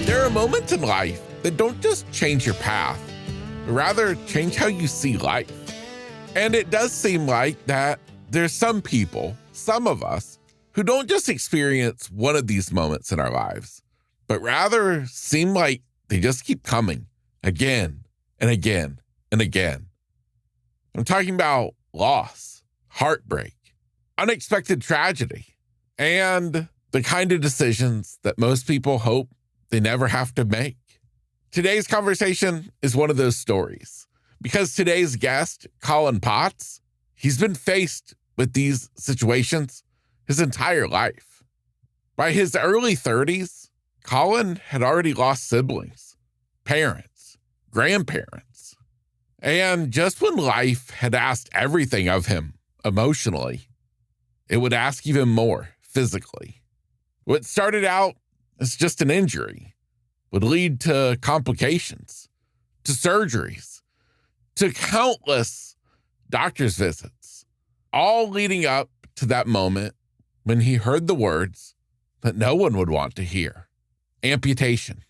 There are moments in life that don't just change your path, but rather change how you see life. And it does seem like that there's some people, some of us, who don't just experience one of these moments in our lives, but rather seem like they just keep coming again and again and again. I'm talking about loss, heartbreak, unexpected tragedy, and the kind of decisions that most people hope they never have to make. Today's conversation is one of those stories because today's guest, Colin Potts, he's been faced with these situations his entire life. By his early 30s, Colin had already lost siblings, parents, grandparents. And just when life had asked everything of him emotionally, it would ask even more physically. What started out as just an injury would lead to complications, to surgeries, to countless doctor's visits, all leading up to that moment when he heard the words that no one would want to hear. Amputation.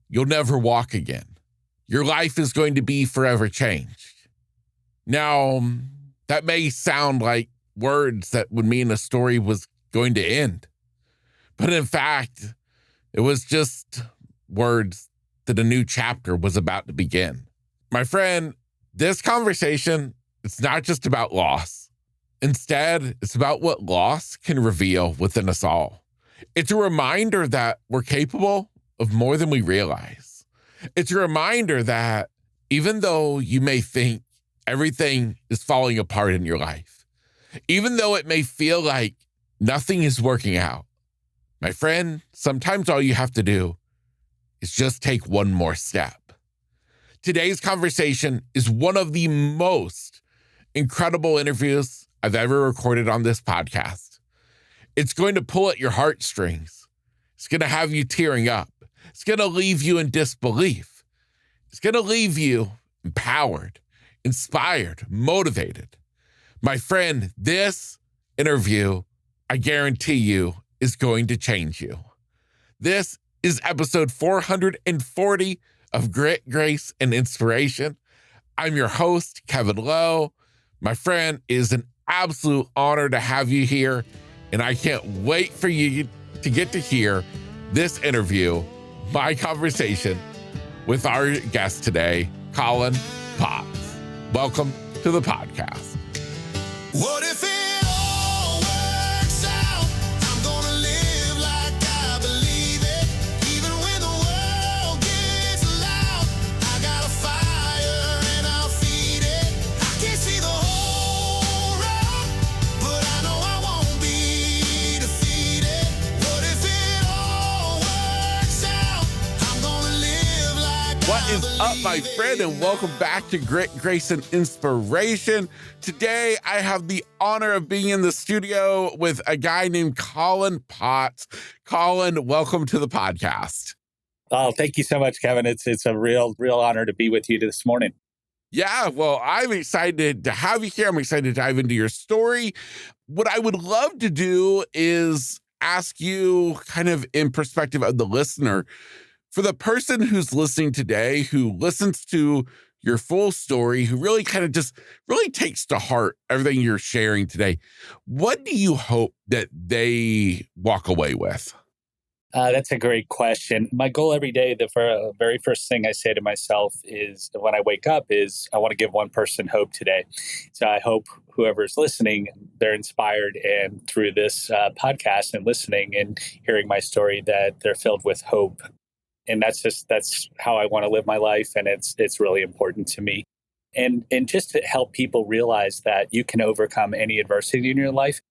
You'll never walk again. Your life is going to be forever changed. Now, that may sound like words that would mean a story was going to end. But in fact, it was just words that a new chapter was about to begin. My friend, this conversation, it's not just about loss. Instead, it's about what loss can reveal within us all. It's a reminder that we're capable of more than we realize. It's a reminder that even though you may think everything is falling apart in your life, even though it may feel like nothing is working out, my friend, sometimes all you have to do is just take one more step. Today's conversation is one of the most incredible interviews I've ever recorded on this podcast. It's going to pull at your heartstrings. It's going to have you tearing up. It's going to leave you in disbelief. It's going to leave you empowered, inspired, motivated. My friend, this interview, I guarantee you, is going to change you. This is episode 440 of Grit, Grace, and Inspiration. I'm your host, Kevin Lowe. My friend, it is an absolute honor to have you here, and I can't wait for you to get to hear this interview, my conversation with our guest today, Colin Potts. Welcome to the podcast. What if it all works out? I'm gonna live like I believe it. Even when the world gets loud, I got a fire and I'll feed it. I can't see the whole road, but I know I won't be defeated. What if it all works out? I'm gonna live like What I is up, my believe friend, and welcome back to Grit, Grace, and Inspiration. Today, I have the honor of being in the studio with a guy named Colin Potts. Colin, welcome to the podcast. Oh, thank you so much, Kevin. It's a real honor to be with you this morning. Yeah, well, I'm excited to have you here. I'm excited to dive into your story. What I would love to do is ask you, kind of in perspective of the listener, for the person who's listening today, who listens to your full story, who really kind of just really takes to heart everything you're sharing today, what do you hope that they walk away with? That's a great question. My goal every day, the very first thing I say to myself is when I wake up is I want to give one person hope today. So I hope whoever's listening, they're inspired, and through this podcast and listening and hearing my story, that they're filled with hope. And that's how I want to live my life. And it's really important to me. And just to help people realize that you can overcome any adversity in your life,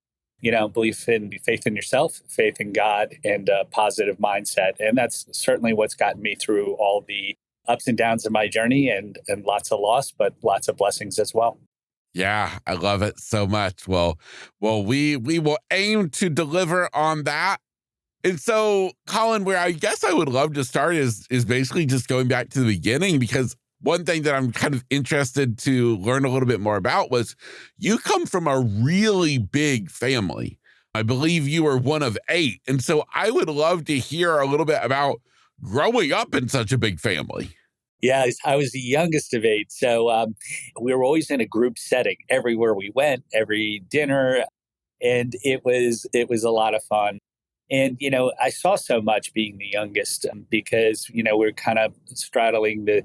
faith in yourself, faith in God, and a positive mindset. And that's certainly what's gotten me through all the ups and downs of my journey, and lots of loss, but lots of blessings as well. Yeah, I love it so much. Well, we will aim to deliver on that. And so, Colin, where I guess I would love to start is basically just going back to the beginning, because one thing that I'm kind of interested to learn a little bit more about was you come from a really big family. I believe you were one of 8. And so I would love to hear a little bit about growing up in such a big family. Yeah, I was the youngest of eight. So we were always in a group setting everywhere we went, every dinner. And it was a lot of fun. And, I saw so much being the youngest because, we're kind of straddling the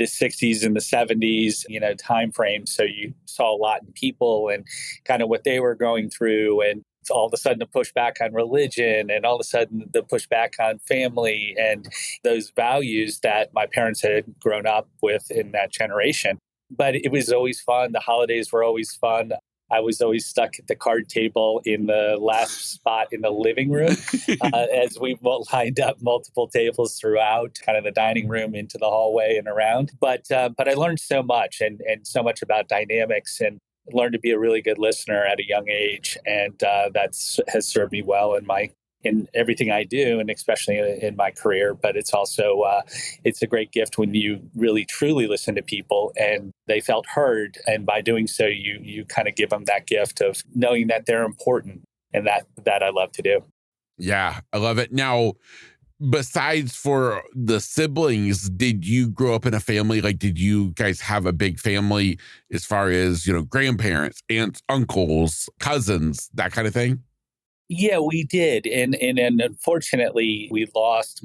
60s and the 70s, time frame. So you saw a lot in people and kind of what they were going through. And all of a sudden the pushback on religion and all of a sudden the pushback on family and those values that my parents had grown up with in that generation. But it was always fun. The holidays were always fun. I was always stuck at the card table in the last spot in the living room as we lined up multiple tables throughout kind of the dining room into the hallway and around. But I learned so much and so much about dynamics and learned to be a really good listener at a young age. And has served me well in everything I do, and especially in my career. But it's also it's a great gift when you really truly listen to people and they felt heard, and by doing so, you kind of give them that gift of knowing that they're important, and that I love to do. Yeah, I love it. Now, besides for the siblings, did you grow up in a family? Like, did you guys have a big family as far as, grandparents, aunts, uncles, cousins, that kind of thing? Yeah, we did. And unfortunately, we lost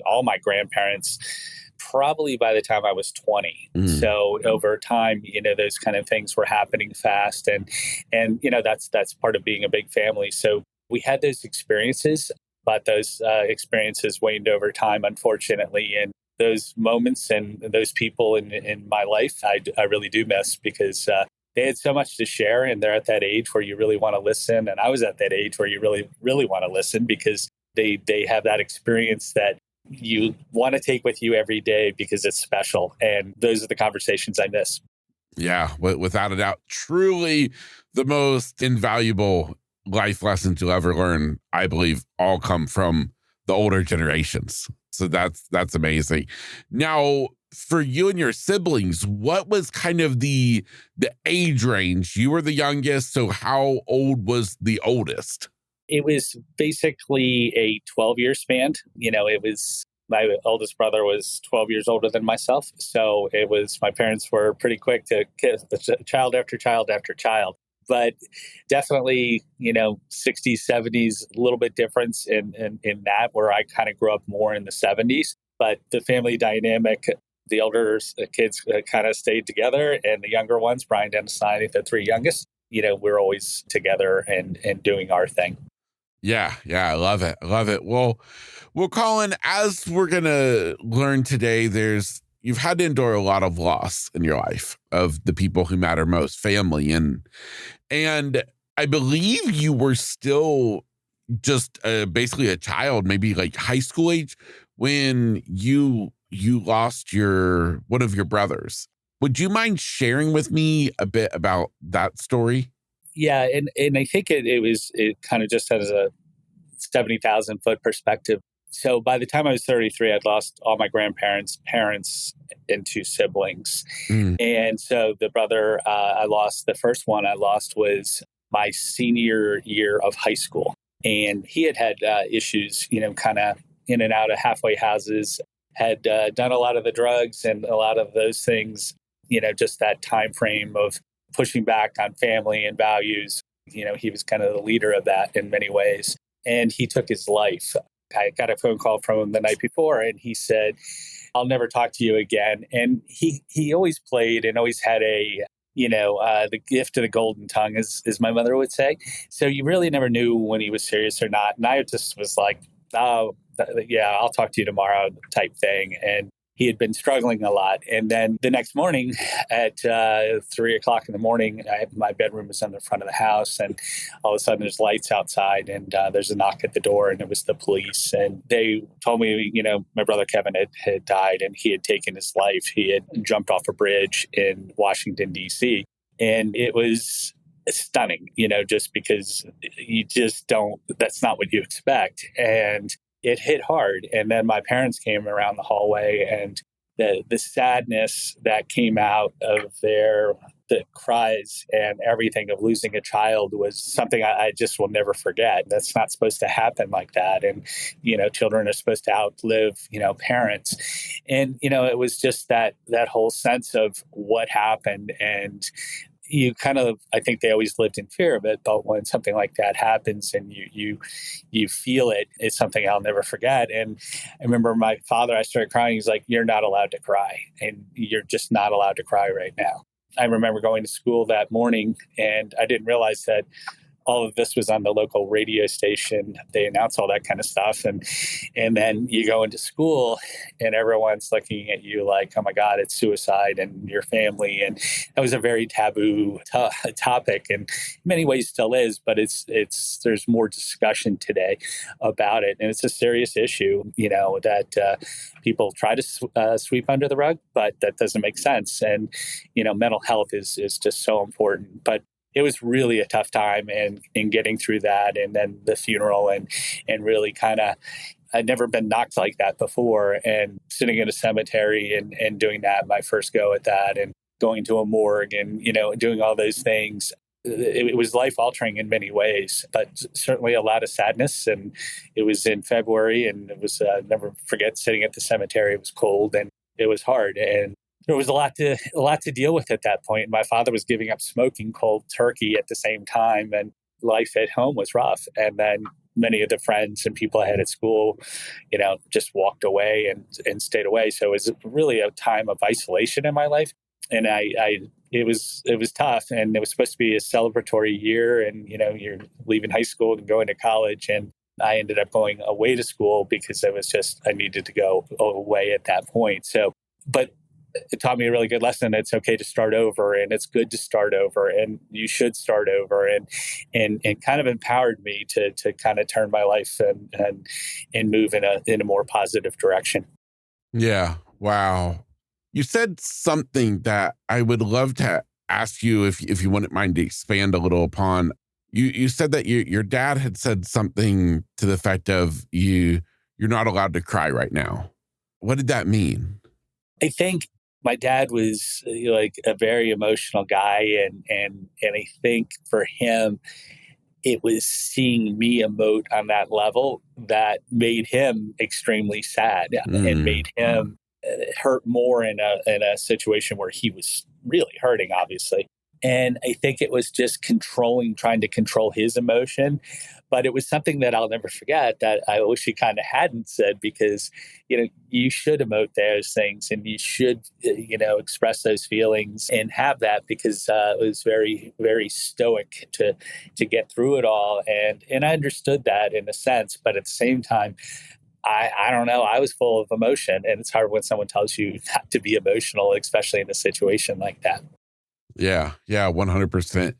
all my grandparents, probably by the time I was 20. Mm. So over time, those kind of things were happening fast. And that's part of being a big family. So we had those experiences, but those experiences waned over time, unfortunately. And those moments and those people in my life, I really do miss because they had so much to share, and they're at that age where you really want to listen. And I was at that age where you really, really want to listen because they have that experience that you want to take with you every day because it's special. And those are the conversations I miss. Yeah, without a doubt, truly the most invaluable life lessons you'll ever learn, I believe, all come from the older generations. So that's amazing. Now, for you and your siblings, what was kind of the age range? You were the youngest, so how old was the oldest? It was basically a 12-year span. It was my oldest brother was 12 years older than myself. So my parents were pretty quick to kiss child after child after child. But definitely, 60s, 70s, a little bit difference in that, where I kind of grew up more in the 70s. But the family dynamic, the older kids kind of stayed together, and the younger ones, Brian, Dennis, and I, the three youngest, we're always together and doing our thing. Yeah, I love it. I love it. Well, Colin, as we're gonna learn today, you've had to endure a lot of loss in your life of the people who matter most, family, and I believe you were still just basically a child, maybe like high school age, when you lost one of your brothers. Would you mind sharing with me a bit about that story? Yeah, and I think it kind of just has a 70,000 foot perspective. So by the time I was 33, I'd lost all my grandparents, parents, and two siblings. Mm. And so the brother the first one I lost was my senior year of high school. And he had issues, kind of in and out of halfway houses, had done a lot of the drugs and a lot of those things, just that time frame of pushing back on family and values. He was kind of the leader of that in many ways. And he took his life. I got a phone call from him the night before, and he said, "I'll never talk to you again." And he always played and always had the gift of the golden tongue, as my mother would say. So you really never knew when he was serious or not. And I just was like, "Oh, yeah, I'll talk to you tomorrow," type thing. And he had been struggling a lot. And then the next morning at 3 o'clock in the morning, my bedroom was on the front of the house. And all of a sudden there's lights outside and there's a knock at the door, and it was the police. And they told me, my brother Kevin had died and he had taken his life. He had jumped off a bridge in Washington, D.C. And it was stunning, just because that's not what you expect. And it hit hard. And then my parents came around the hallway, and the sadness that came out of their the cries and everything of losing a child was something I just will never forget. That's not supposed to happen like that. And, children are supposed to outlive, parents. And, it was just that whole sense of what happened. And you kind of, I think they always lived in fear of it, but when something like that happens and you feel it, it's something I'll never forget. And I remember my father, I started crying. He's like, "You're not allowed to cry, and you're just not allowed to cry right now." I remember going to school that morning, and I didn't realize that all of this was on the local radio station. They announce all that kind of stuff. And then you go into school and everyone's looking at you like, "Oh my God, it's suicide and your family." And that was a very taboo topic, and in many ways still is, but there's more discussion today about it. And it's a serious issue, that people try to sweep under the rug, but that doesn't make sense. And, mental health is just so important. But it was really a tough time and in getting through that, and then the funeral and really kind of, I'd never been knocked like that before, and sitting in a cemetery and doing that, my first go at that, and going to a morgue and, doing all those things. It was life altering in many ways, but certainly a lot of sadness. And it was in February, and it was, never forget sitting at the cemetery. It was cold and it was hard. And there was a lot to deal with at that point. My father was giving up smoking cold turkey at the same time, and life at home was rough. And then many of the friends and people I had at school, just walked away and stayed away. So it was really a time of isolation in my life. And it was tough, and it was supposed to be a celebratory year, and you're leaving high school and going to college, and I ended up going away to school because I needed to go away at that point. So, but it taught me a really good lesson. It's okay to start over, and it's good to start over, and you should start over, and kind of empowered me to kind of turn my life and move in a more positive direction. Yeah. Wow. You said something that I would love to ask you if you wouldn't mind to expand a little upon. You said that your dad had said something to the effect of you're not allowed to cry right now. What did that mean? I think my dad was like a very emotional guy, and I think for him, it was seeing me emote on that level that made him extremely sad and made him hurt more in a situation where he was really hurting, obviously. And I think it was just trying to control his emotion. But it was something that I'll never forget that I wish he kind of hadn't said, because, you should emote those things, and you should, express those feelings and have that, because it was very, very stoic to get through it all. And I understood that in a sense, but at the same time, I don't know, I was full of emotion, and it's hard when someone tells you not to be emotional, especially in a situation like that. Yeah. Yeah. 100%.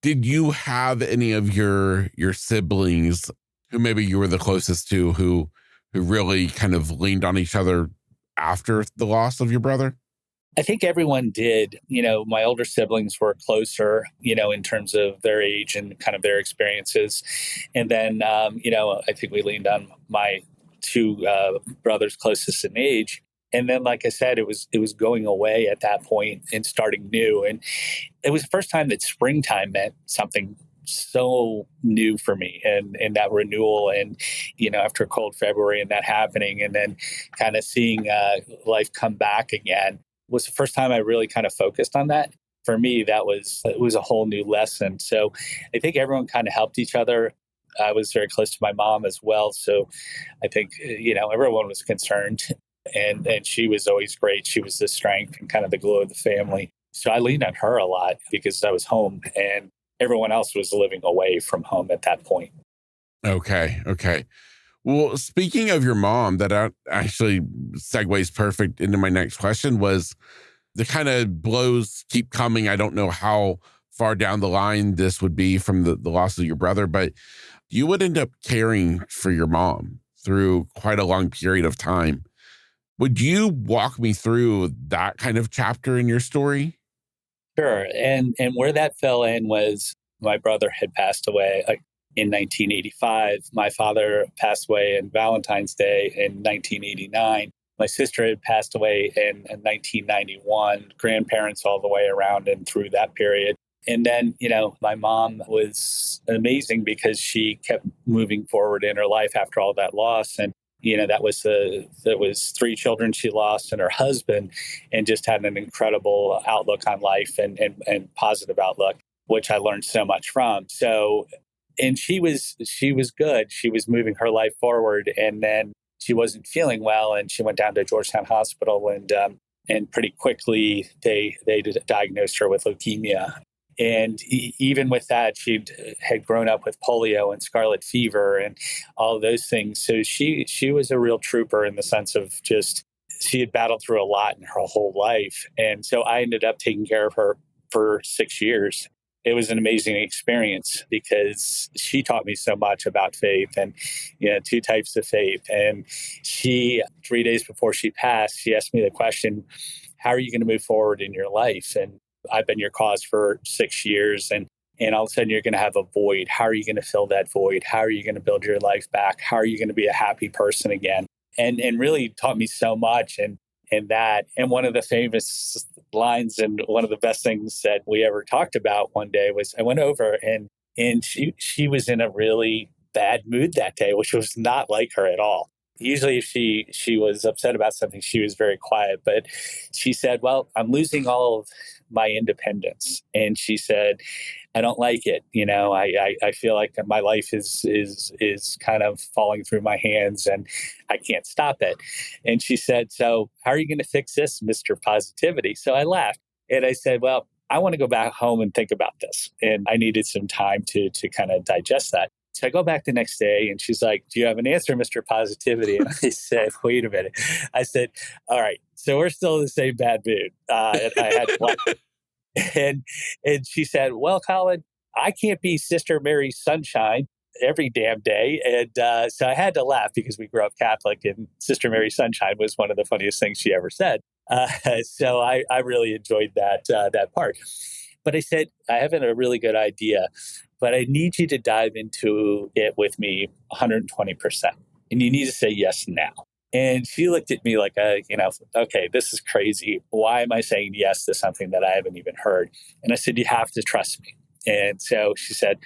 Did you have any of your siblings who maybe you were the closest to who really kind of leaned on each other after the loss of your brother? I think everyone did. My older siblings were closer, in terms of their age and kind of their experiences. And then, I think we leaned on my two brothers closest in age. And then, like I said, it was going away at that point and starting new. And it was the first time that springtime meant something so new for me, and that renewal, and after a cold February and that happening, and then kind of seeing life come back again was the first time I really kind of focused on that. For me, it was a whole new lesson. So I think everyone kind of helped each other. I was very close to my mom as well, so I think everyone was concerned, and she was always great. She was the strength and kind of the glue of the family. So I leaned on her a lot because I was home, and everyone else was living away from home at that point. Okay. Okay. Well, speaking of your mom, that actually segues perfect into my next question. Was the kind of blows keep coming. I don't know how far down the line this would be from the loss of your brother, but you would end up caring for your mom through quite a long period of time. Would you walk me through that kind of chapter in your story? Sure. And where that fell in was my brother had passed away in 1985. My father passed away on Valentine's Day in 1989. My sister had passed away in 1991, grandparents all the way around and through that period. And then, my mom was amazing because she kept moving forward in her life after all that loss. And, that was three children she lost and her husband, and just had an incredible outlook on life and positive outlook, which I learned so much from. So, and she was good. She was moving her life forward. And then she wasn't feeling well, and she went down to Georgetown Hospital, and pretty quickly they diagnosed her with leukemia. And even with that, she had grown up with polio and scarlet fever and all of those things. So she was a real trooper in the sense of just she had battled through a lot in her whole life. And so I ended up taking care of her for 6 years. It was an amazing experience because she taught me so much about faith and, two types of faith. And 3 days before she passed, she asked me the question, how are you going to move forward in your life? And I've been your cause for 6 years, and all of a sudden you're going to have a void. How are you going to fill that void? How are you going to build your life back? How are you going to be a happy person again? And really taught me so much. And one of the famous lines and one of the best things that we ever talked about one day was I went over and she was in a really bad mood that day, which was not like her at all. Usually if she was upset about something, she was very quiet, but she said, well, I'm losing all of my independence. And she said, I don't like it. I feel like my life is kind of falling through my hands and I can't stop it. And she said, so how are you going to fix this, Mr. Positivity? So I laughed and I said, well, I want to go back home and think about this. And I needed some time to kind of digest that. So I go back the next day and she's like, do you have an answer, Mr. Positivity? And I said, wait a minute. I said, all right, so we're still in the same bad mood. And I had and she said, well, Colin, I can't be Sister Mary's sunshine every damn day. And so I had to laugh because we grew up Catholic and Sister Mary's sunshine was one of the funniest things she ever said. So I really enjoyed that part. But I said, I have a really good idea, but I need you to dive into it with me 120%. And you need to say yes now. And she looked at me like, okay, this is crazy. Why am I saying yes to something that I haven't even heard? And I said, you have to trust me. And so she said,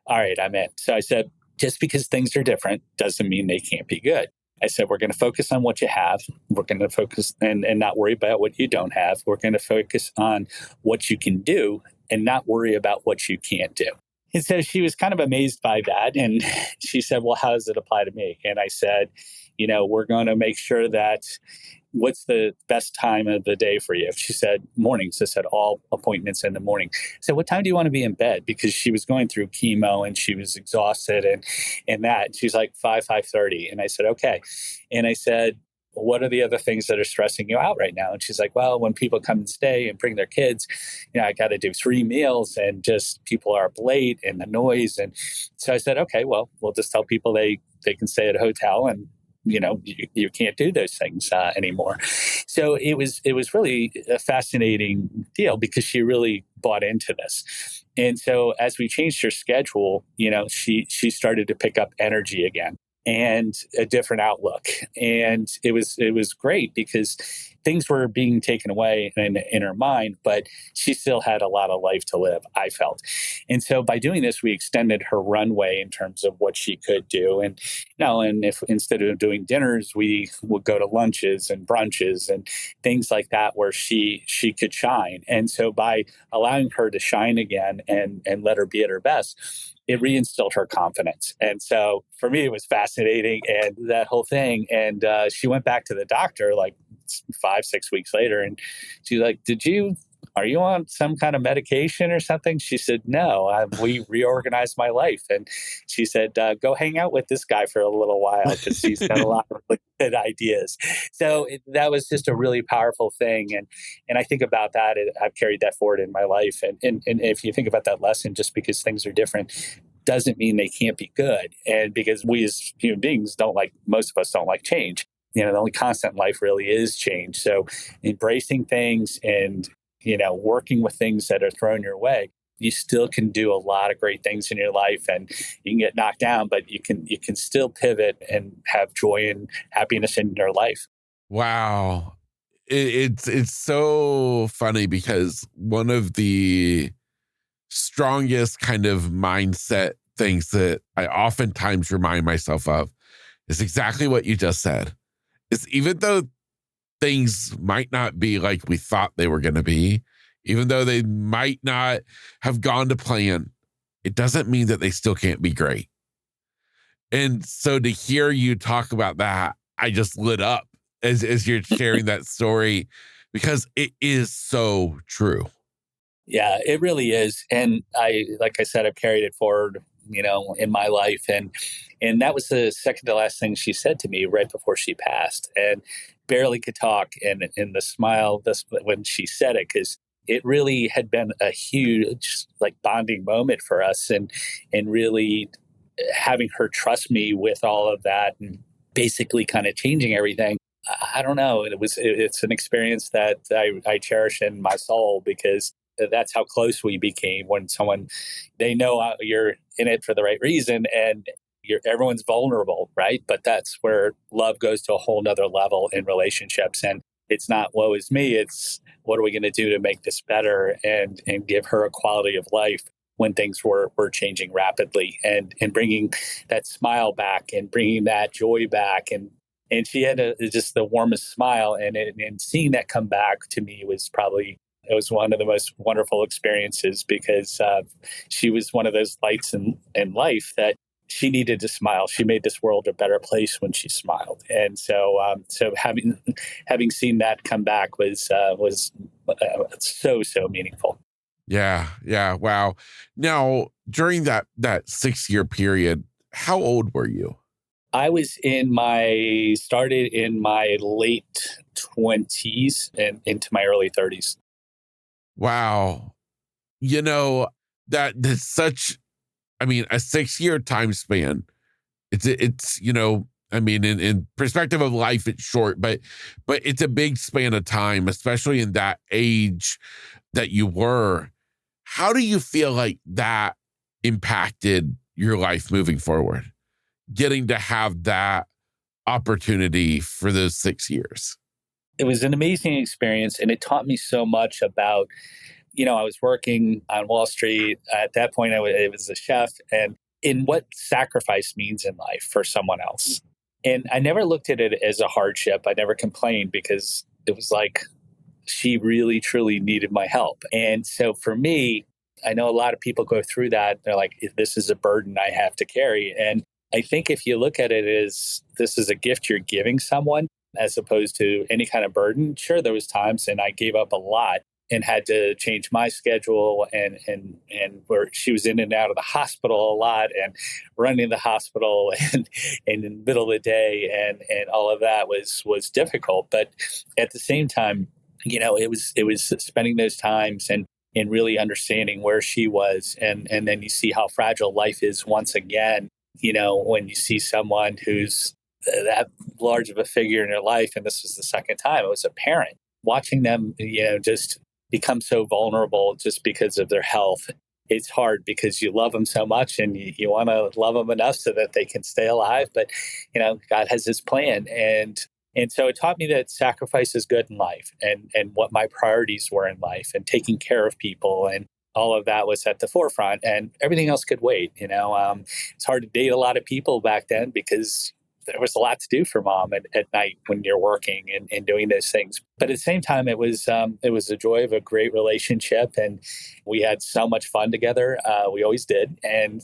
all right, I'm in. So I said, just because things are different doesn't mean they can't be good. I said, we're going to focus on what you have. We're going to focus and not worry about what you don't have. We're going to focus on what you can do and not worry about what you can't do. And so she was kind of amazed by that. And she said, well, how does it apply to me? And I said, we're going to make sure that what's the best time of the day for you? She said, mornings. I said, all appointments in the morning. I said, what time do you want to be in bed? Because she was going through chemo and she was exhausted and that. And she's like 5:30. And I said, okay. And I said, what are the other things that are stressing you out right now? And she's like, well, when people come and stay and bring their kids, I got to do 3 meals and just people are up late and the noise. And so I said, okay, well, we'll just tell people they can stay at a hotel and you can't do those things anymore. So it was really a fascinating deal because she really bought into this. And so as we changed her schedule, she started to pick up energy again and a different outlook. And it was great because things were being taken away in her mind, but she still had a lot of life to live, I felt. And so by doing this, we extended her runway in terms of what she could do. And if instead of doing dinners, we would go to lunches and brunches and things like that where she could shine. And so by allowing her to shine again and let her be at her best, it reinstilled her confidence. And so for me, it was fascinating and that whole thing. And she went back to the doctor like 5-6 weeks later. And she's like, are you on some kind of medication or something? She said, no, we reorganized my life. And she said, go hang out with this guy for a little while because he's got a lot of really good ideas. So that was just a really powerful thing. And I think about that. I've carried that forward in my life. And if you think about that lesson, just because things are different doesn't mean they can't be good. And because we as human beings most of us don't like change. The only constant in life really is change. So embracing things and, working with things that are thrown your way, you still can do a lot of great things in your life and you can get knocked down, but you can still pivot and have joy and happiness in your life. Wow. It's so funny because one of the strongest kind of mindset things that I oftentimes remind myself of is exactly what you just said. Is even though things might not be like we thought they were going to be, even though they might not have gone to plan, it doesn't mean that they still can't be great. And so to hear you talk about that, I just lit up as you're sharing that story because it is so true. Yeah, it really is. And like I said, I've carried it forward, in my life. And that was the second to last thing she said to me right before she passed, and barely could talk. And the smile this when she said it, because it really had been a huge like bonding moment for us, and really having her trust me with all of that and basically kind of changing everything. I don't know. It's an experience that I cherish in my soul, because that's how close we became. When someone, they know you're in it for the right reason, and everyone's vulnerable, right? But that's where love goes to a whole nother level in relationships. And it's not woe is me. It's what are we going to do to make this better, and give her a quality of life when things were changing rapidly, and bringing that smile back and bringing that joy back. And she had just the warmest smile, and seeing that come back to me it was one of the most wonderful experiences, because she was one of those lights in life that she needed to smile. She made this world a better place when she smiled. And so having seen that come back was so meaningful. Yeah, yeah, wow. Now, during that 6-year period, how old were you? I was started in my late 20s and into my early 30s. Wow. You know, that's such, I mean, a 6-year time span. I mean, in perspective of life, it's short, but it's a big span of time, especially in that age that you were. How do you feel like that impacted your life moving forward? Getting to have that opportunity for those 6 years. It was an amazing experience, and it taught me so much about, I was working on Wall Street. At that point, I was a chef, and in what sacrifice means in life for someone else. And I never looked at it as a hardship. I never complained, because it was like she really, truly needed my help. And so for me, I know a lot of people go through that. They're like, this is a burden I have to carry. And I think if you look at it as this is a gift you're giving someone, as opposed to any kind of burden. Sure, there was times, and I gave up a lot and had to change my schedule, and where she was in and out of the hospital a lot, and running the hospital and in the middle of the day, and all of that was difficult. But at the same time, it was spending those times and really understanding where she was, and then you see how fragile life is once again. When you see someone who's that large of a figure in their life, and this was the second time, it was a parent, watching them, just become so vulnerable just because of their health. It's hard, because you love them so much, and you want to love them enough so that they can stay alive. But, God has his plan. And so it taught me that sacrifice is good in life, and what my priorities were in life, and taking care of people, and all of that was at the forefront, and everything else could wait. It's hard to date a lot of people back then, because there was a lot to do for mom at night when you're working and doing those things. But at the same time, it was the joy of a great relationship, and we had so much fun together. We always did, and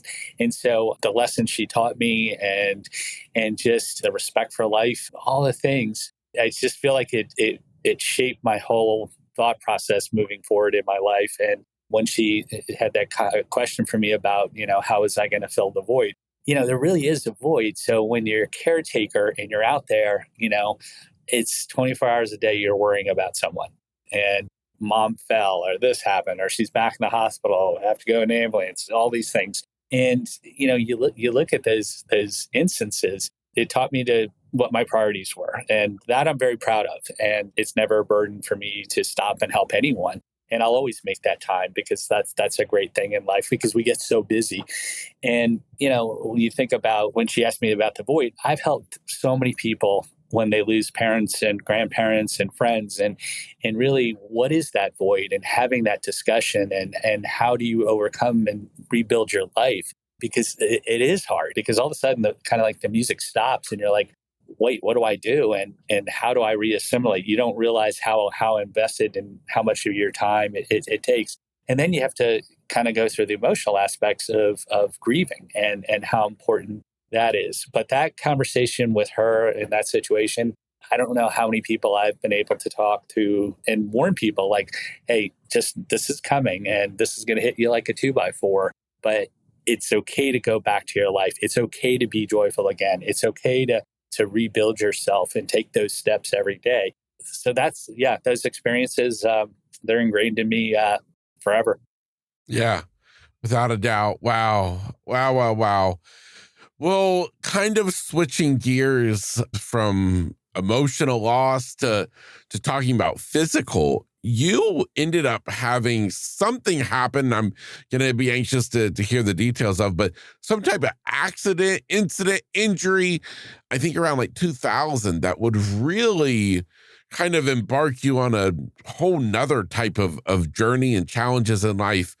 so the lessons she taught me, and just the respect for life, all the things. I just feel like it shaped my whole thought process moving forward in my life. And when she had that question for me about, how was I going to fill the void? There really is a void. So when you're a caretaker and you're out there, it's 24 hours a day you're worrying about someone. And mom fell, or this happened, or she's back in the hospital, have to go in an ambulance, all these things. And, you look at those instances, it taught me what my priorities were. And that I'm very proud of. And it's never a burden for me to stop and help anyone. And I'll always make that time, because that's a great thing in life, because we get so busy. And, when you think about when she asked me about the void, I've helped so many people when they lose parents and grandparents and friends, and really what is that void, and having that discussion, and how do you overcome and rebuild your life, because it is hard, because all of a sudden the kind of like the music stops and you're like, wait, what do I do, and how do I reassimilate? You don't realize how invested and how much of your time it takes. And then you have to kind of go through the emotional aspects of grieving, and how important that is. But that conversation with her in that situation, I don't know how many people I've been able to talk to and warn people like, hey, just this is coming and this is going to hit you like a 2x4. But it's okay to go back to your life. It's okay to be joyful again. It's okay to rebuild yourself and take those steps every day. So that's, yeah, those experiences, they're ingrained in me forever. Yeah, without a doubt. Wow. Wow. Wow. Wow. Well, kind of switching gears from emotional loss to talking about physical, you ended up having something happen. I'm going to be anxious to hear the details of, but some type of accident, incident, injury, I think around like 2000, that would really kind of embark you on a whole nother type of journey and challenges in life.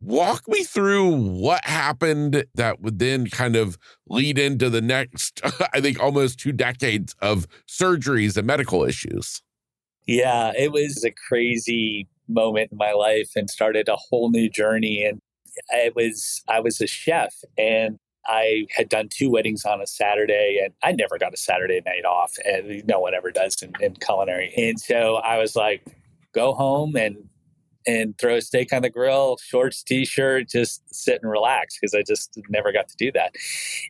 Walk me through what happened that would then kind of lead into the next, I think, almost 2 decades of surgeries and medical issues. Yeah, it was a crazy moment in my life and started a whole new journey. And I was a chef, and I had done 2 weddings on a Saturday, and I never got a Saturday night off, and no one ever does in culinary. And so I was like, go home and throw a steak on the grill, shorts, t-shirt, just sit and relax, because I just never got to do that.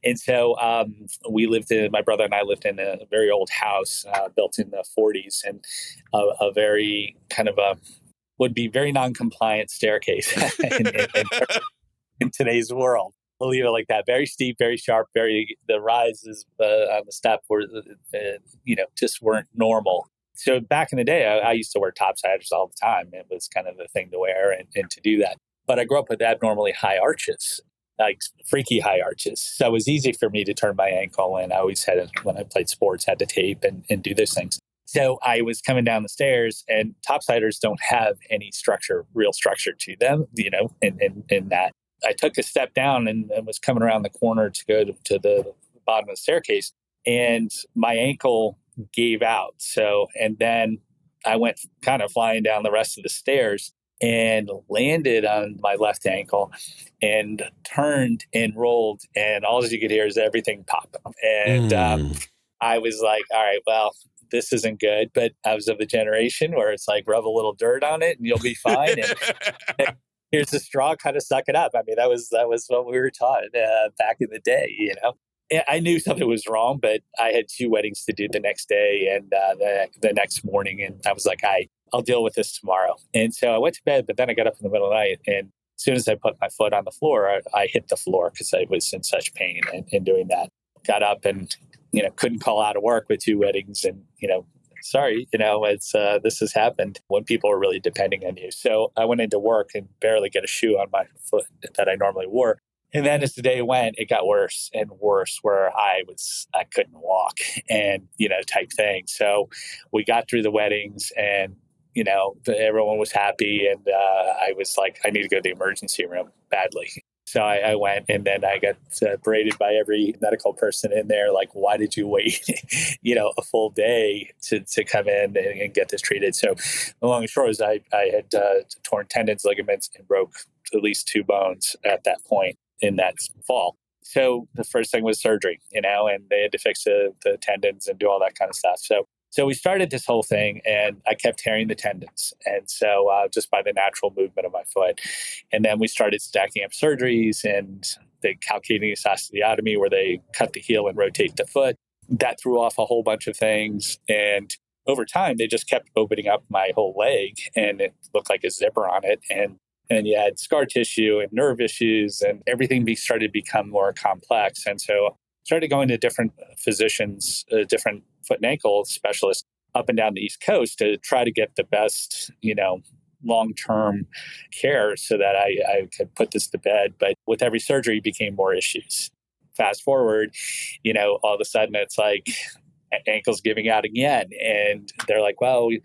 And so my brother and I lived in a very old house built in the 40s, and a very kind of would be very non-compliant staircase in today's world. We'll leave it like that. Very steep, very sharp, the rises on the step were, just weren't normal. So back in the day, I used to wear topsiders all the time. It was kind of the thing to wear and to do that. But I grew up with abnormally high arches, like freaky high arches. So it was easy for me to turn my ankle. And I always when I played sports, had to tape and do those things. So I was coming down the stairs, and topsiders don't have any real structure to them, in that. I took a step down and was coming around the corner to go to the bottom of the staircase, and my ankle gave out. So, and then I went kind of flying down the rest of the stairs and landed on my left ankle and turned and rolled. And all you could hear is everything pop. And I was like, all right, well, this isn't good. But I was of the generation where it's like, rub a little dirt on it and you'll be fine. And here's the straw, kind of suck it up. I mean, that was what we were taught back in the day, I knew something was wrong, but I had 2 weddings to do the next day and the next morning. And I was like, I'll deal with this tomorrow. And so I went to bed, but then I got up in the middle of the night. And as soon as I put my foot on the floor, I hit the floor because I was in such pain in doing that. Got up and, couldn't call out of work with 2 weddings. And, sorry, it's this has happened when people are really depending on you. So I went into work and barely get a shoe on my foot that I normally wore. And then as the day went, it got worse and worse, where I couldn't walk and, type thing. So we got through the weddings, and, everyone was happy. And I was like, I need to go to the emergency room badly. So I went, and then I got berated by every medical person in there. Like, why did you wait, a full day to come in and get this treated? So the long and short is I had torn tendons, ligaments, and broke at least 2 bones at that point in that fall. So the first thing was surgery, and they had to fix the tendons and do all that kind of stuff. So we started this whole thing, and I kept tearing the tendons. And so just by the natural movement of my foot. And then we started stacking up surgeries and the calcaneus osteotomy, where they cut the heel and rotate the foot. That threw off a whole bunch of things. And over time, they just kept opening up my whole leg, and it looked like a zipper on it. And you had scar tissue and nerve issues, and everything started to become more complex. And so I started going to different physicians, different foot and ankle specialists up and down the East Coast to try to get the best, long-term care so that I could put this to bed. But with every surgery, became more issues. Fast forward, all of a sudden it's like ankle's giving out again. And they're like, well, we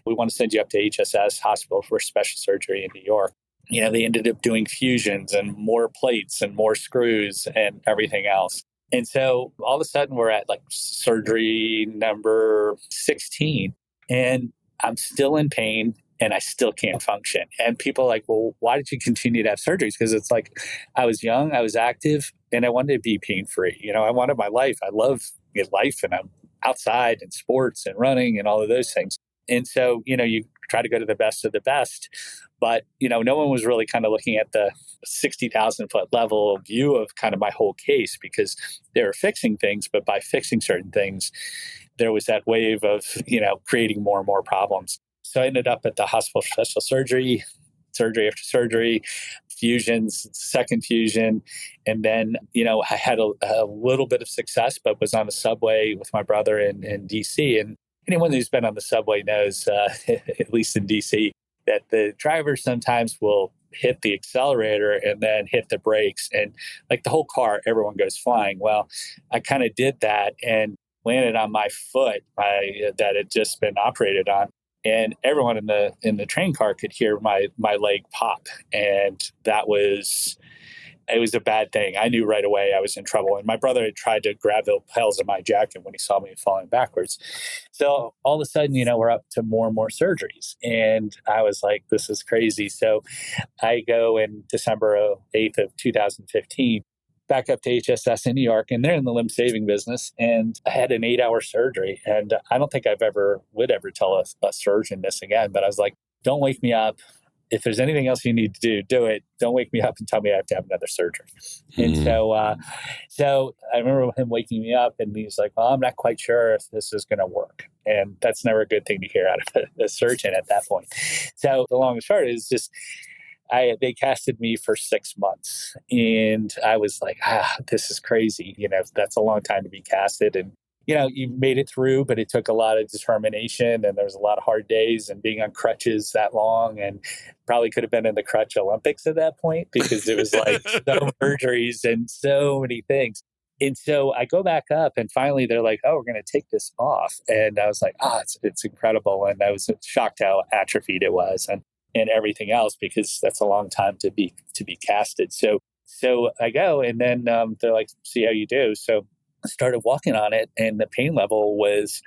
want to send you up to HSS Hospital for special surgery in New York. They ended up doing fusions and more plates and more screws and everything else. And so all of a sudden we're at like surgery number 16 and I'm still in pain and I still can't function. And people are like, well, why did you continue to have surgeries? Because it's like I was young, I was active, and I wanted to be pain free. I wanted my life. I love life and I'm outside and sports and running and all of those things. And so, you try to go to the best of the best. But, no one was really kind of looking at the 60,000 foot level view of kind of my whole case because they were fixing things. But by fixing certain things, there was that wave of, creating more and more problems. So I ended up at the hospital for special surgery after surgery, fusions, second fusion. And then, I had a little bit of success, but was on the subway with my brother in DC. And anyone who's been on the subway knows, at least in DC, that the driver sometimes will hit the accelerator and then hit the brakes. And like the whole car, everyone goes flying. Well, I kind of did that and landed on my foot that had just been operated on. And everyone in the train car could hear my leg pop. And it was a bad thing. I knew right away I was in trouble. And my brother had tried to grab the lapels of my jacket when he saw me falling backwards. So all of a sudden, we're up to more and more surgeries. And I was like, this is crazy. So I go in December 8th of 2015, back up to HSS in New York, and they're in the limb saving business. And I had an 8-hour surgery. And I don't think I would ever tell a surgeon this again, but I was like, don't wake me up. If there's anything else you need to do it. Don't wake me up and tell me I have to have another surgery. And so I remember him waking me up and he's like, well, I'm not quite sure if this is going to work. And that's never a good thing to hear out of a surgeon at that point. So the long and short is just, they casted me for 6 months and I was like, this is crazy. That's a long time to be casted. And you made it through, but it took a lot of determination and there was a lot of hard days and being on crutches that long and probably could have been in the crutch Olympics at that point because it was like so surgeries and so many things. And so I go back up and finally they're like, oh, we're going to take this off. And I was like, it's incredible. And I was shocked how atrophied it was and everything else because that's a long time to be casted. So I go and then they're like, see how you do. So I started walking on it and the pain level was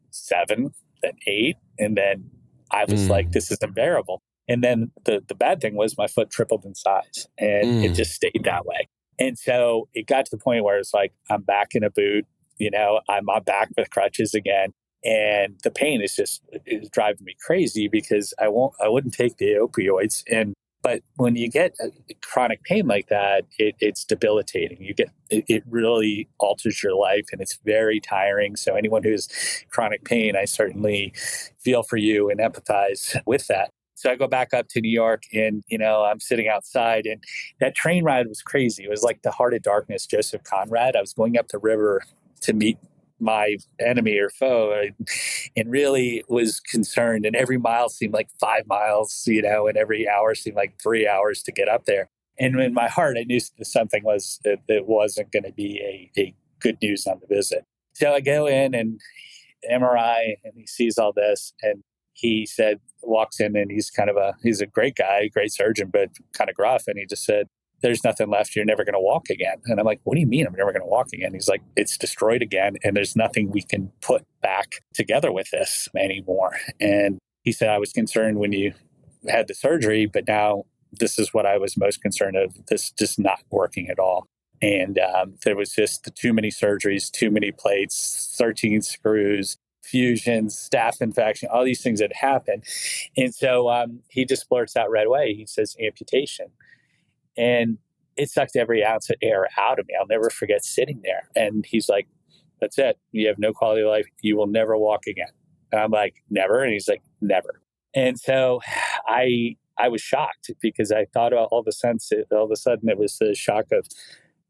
7, then 8. And then I was like, this is unbearable. And then the bad thing was my foot tripled in size and it just stayed that way. And so it got to the point where it's like, I'm back in a boot, I'm back with crutches again. And the pain is driving me crazy because I wouldn't take the opioids. But when you get chronic pain like that, it's debilitating. It really alters your life and it's very tiring. So anyone who's chronic pain, I certainly feel for you and empathize with that. So I go back up to New York and, I'm sitting outside and that train ride was crazy. It was like the Heart of Darkness, Joseph Conrad. I was going up the river to meet my enemy or foe and really was concerned. And every mile seemed like 5 miles, and every hour seemed like 3 hours to get up there. And in my heart, I knew something was that it wasn't going to be a good news on the visit. So I go in and MRI and he sees all this and he walks in and he's a great guy, great surgeon, but kind of gruff. And he just said, there's nothing left. You're never going to walk again. And I'm like, what do you mean I'm never going to walk again? He's like, it's destroyed again. And there's nothing we can put back together with this anymore. And he said, I was concerned when you had the surgery, but now this is what I was most concerned of. This just not working at all. And there was just too many surgeries, too many plates, 13 screws, fusions, staph infection, all these things that happened. And so he just blurts out right away. He says, amputation. And it sucked every ounce of air out of me. I'll never forget sitting there. And he's like, that's it. You have no quality of life. You will never walk again. And I'm like, never. And he's like, never. And so I was shocked because I thought all of a sudden it was the shock of,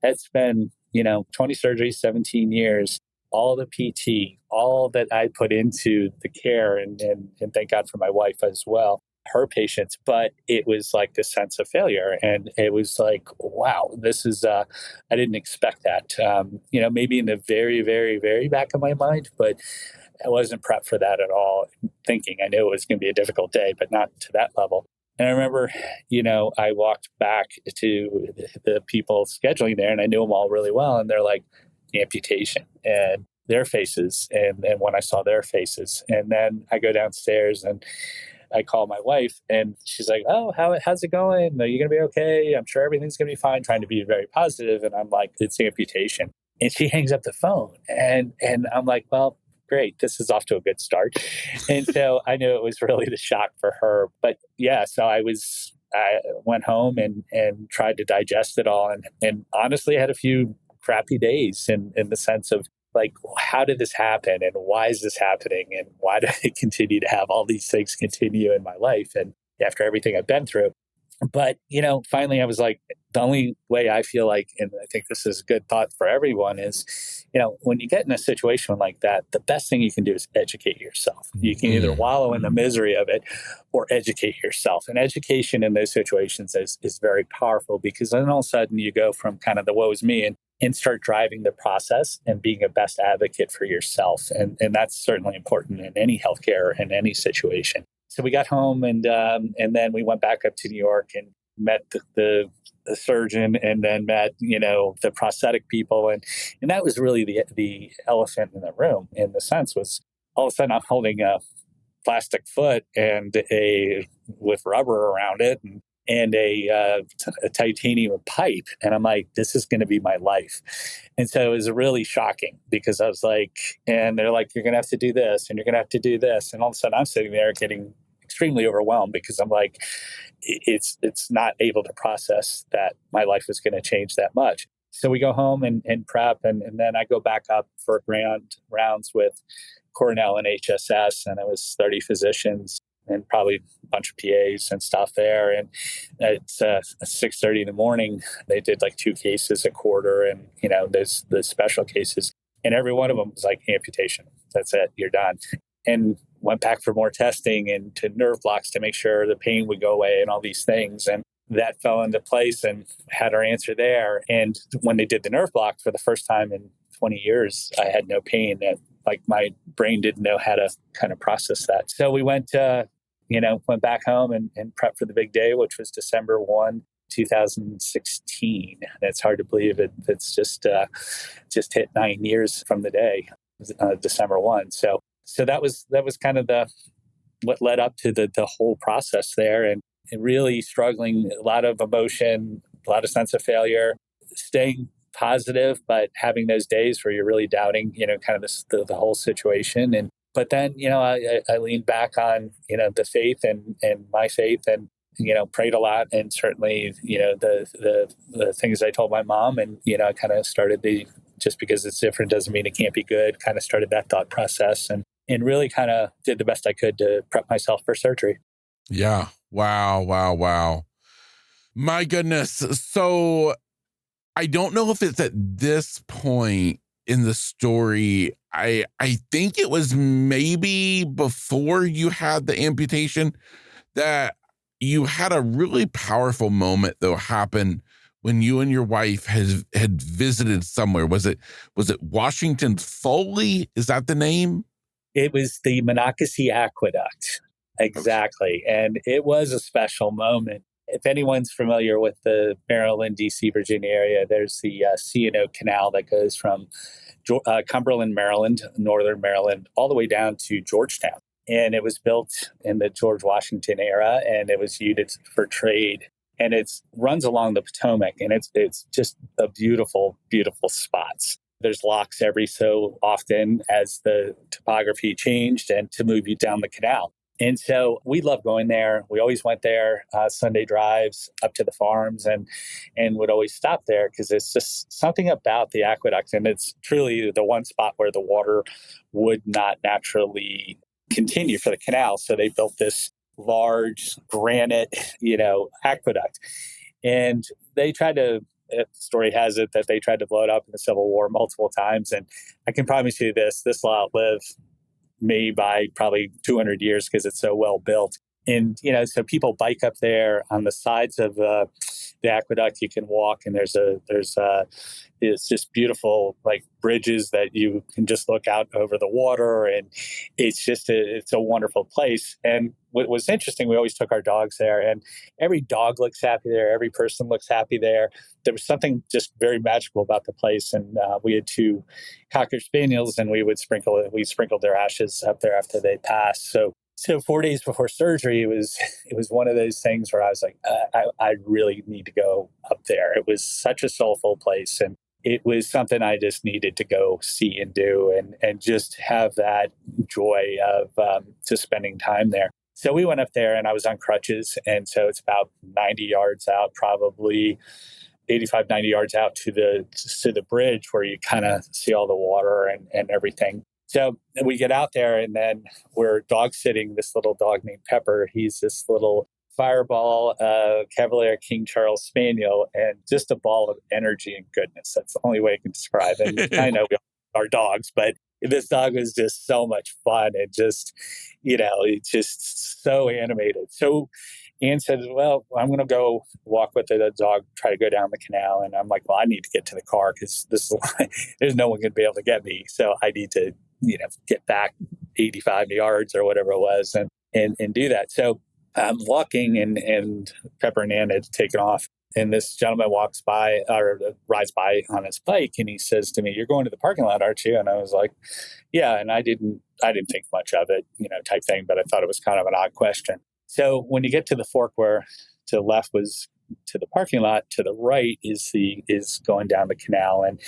it's been, 20 surgeries, 17 years, all the PT, all that I put into the care and thank God for my wife as well. her patients, but it was like this sense of failure. And it was like, wow, this is, I didn't expect that. Maybe in the very, very, very back of my mind, but I wasn't prepped for that at all. Thinking I knew it was going to be a difficult day, but not to that level. And I remember, I walked back to the people scheduling there and I knew them all really well. And they're like, amputation and their faces. And when I saw their faces, and then I go downstairs and I call my wife and she's like, oh, how's it going? Are you going to be okay? I'm sure everything's going to be fine, trying to be very positive. And I'm like, it's amputation. And she hangs up the phone. And I'm like, well, great. This is off to a good start. And so I knew it was really the shock for her. But yeah, so I went home and tried to digest it all. And honestly, I had a few crappy days in the sense of like, how did this happen? And why is this happening? And why do I continue to have all these things continue in my life? And after everything I've been through. But, finally I was like, the only way I feel like, and I think this is a good thought for everyone is, when you get in a situation like that, the best thing you can do is educate yourself. You can either wallow in the misery of it or educate yourself. And education in those situations is very powerful, because then all of a sudden you go from kind of the woe is me and start driving the process and being a best advocate for yourself. And that's certainly important in any healthcare, in any situation. So we got home and then we went back up to New York and met the surgeon, and then met, the prosthetic people. And that was really the elephant in the room, in the sense was all of a sudden I'm holding a plastic foot and with rubber around it and a titanium pipe. And I'm like, this is going to be my life. And so it was really shocking, because I was like, and they're like, you're going to have to do this and you're going to have to do this. And all of a sudden I'm sitting there getting extremely overwhelmed, because I'm like, it's not able to process that my life was going to change that much. So we go home and prep, and then I go back up for rounds with Cornell and HSS, and it was 30 physicians and probably a bunch of PAs and stuff there. And it's 6:30 in the morning. They did like 2 cases a quarter, and there's the special cases, and every one of them was like amputation. That's it, you're done. And went back for more testing and to nerve blocks to make sure the pain would go away and all these things. And that fell into place and had our answer there. And when they did the nerve block for the first time in 20 years, I had no pain. And like my brain didn't know how to kind of process that. So we went back home and prepped for the big day, which was December 1, 2016. And it's hard to believe it's just hit 9 years from the day, December 1. So that was kind of what led up to the whole process there, and really struggling, a lot of emotion, a lot of sense of failure, staying positive, but having those days where you're really doubting, kind of the whole situation. But then, I leaned back on, the faith and my faith, and, prayed a lot, and certainly, the things I told my mom, and, I kind of started just because it's different doesn't mean it can't be good, kind of started that thought process, and really kind of did the best I could to prep myself for surgery. Yeah. Wow. My goodness. So I don't know if it's at this point in the story. I think it was maybe before you had the amputation that you had a really powerful moment, though, happen when you and your wife had visited somewhere. Was it Washington Foley? Is that the name? It was the Monocacy Aqueduct. Exactly. And it was a special moment. If anyone's familiar with the Maryland, D.C., Virginia area, there's the C&O Canal that goes from Cumberland, Maryland, northern Maryland, all the way down to Georgetown. And it was built in the George Washington era, and it was used for trade. And it runs along the Potomac, and it's just a beautiful, beautiful spots. There's locks every so often as the topography changed and to move you down the canal. And so we love going there. We always went there, Sunday drives up to the farms, and would always stop there because it's just something about the aqueduct. And it's truly the one spot where the water would not naturally continue for the canal. So they built this large granite, aqueduct. And they tried to, story has it that they tried to blow it up in the Civil War multiple times. And I can promise you this will outlive me by probably 200 years because it's so well built. And, so people bike up there on the sides of the aqueduct. You can walk, and it's just beautiful, like bridges that you can just look out over the water. And it's a wonderful place. And what was interesting, we always took our dogs there, and every dog looks happy there. Every person looks happy there. There was something just very magical about the place. And we had two Cocker Spaniels, and we sprinkled their ashes up there after they passed. So 4 days before surgery, it was one of those things where I was like, I really need to go up there. It was such a soulful place, and it was something I just needed to go see and do, and just have that joy of just spending time there. So we went up there, and I was on crutches, and so it's about 90 yards out, probably 85, 90 yards out to the bridge where you kind of see all the water and everything. So we get out there, and then we're dog sitting this little dog named Pepper. He's this little fireball Cavalier King Charles Spaniel, and just a ball of energy and goodness. That's the only way I can describe it. I know we all are dogs, but this dog was just so much fun, and just, it's just so animated. So Anne said, well, I'm going to go walk with the dog, try to go down the canal. And I'm like, well, I need to get to the car, because there's no one going to be able to get me. So I need to, get back 85 yards or whatever it was, and do that. So I'm walking, and Pepper and Ann had taken off. And this gentleman rides by on his bike, and he says to me, "You're going to the parking lot, aren't you?" And I was like, "Yeah." And I didn't think much of it, type thing, but I thought it was kind of an odd question. So when you get to the fork where to the left was to the parking lot, to the right is going down the canal. And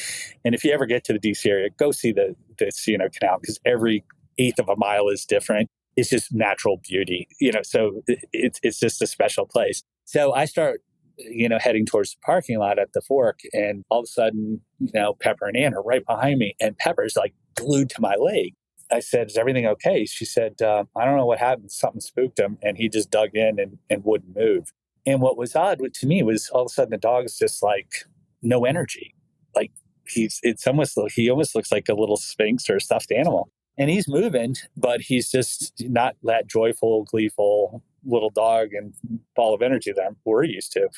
if you ever get to the DC area, go see the canal, because every eighth of a mile is different. It's just natural beauty, so it's just a special place. So I start, heading towards the parking lot at the fork, and all of a sudden, Pepper and Ann are right behind me, and Pepper's like glued to my leg. I said, "Is everything okay?" She said, "I don't know what happened. Something spooked him, and he just dug in and wouldn't move." And what was odd to me was all of a sudden the dog's just like no energy. Like he almost looks like a little sphinx or a stuffed animal. And he's moving, but he's just not that joyful, gleeful little dog and ball of energy that we're used to.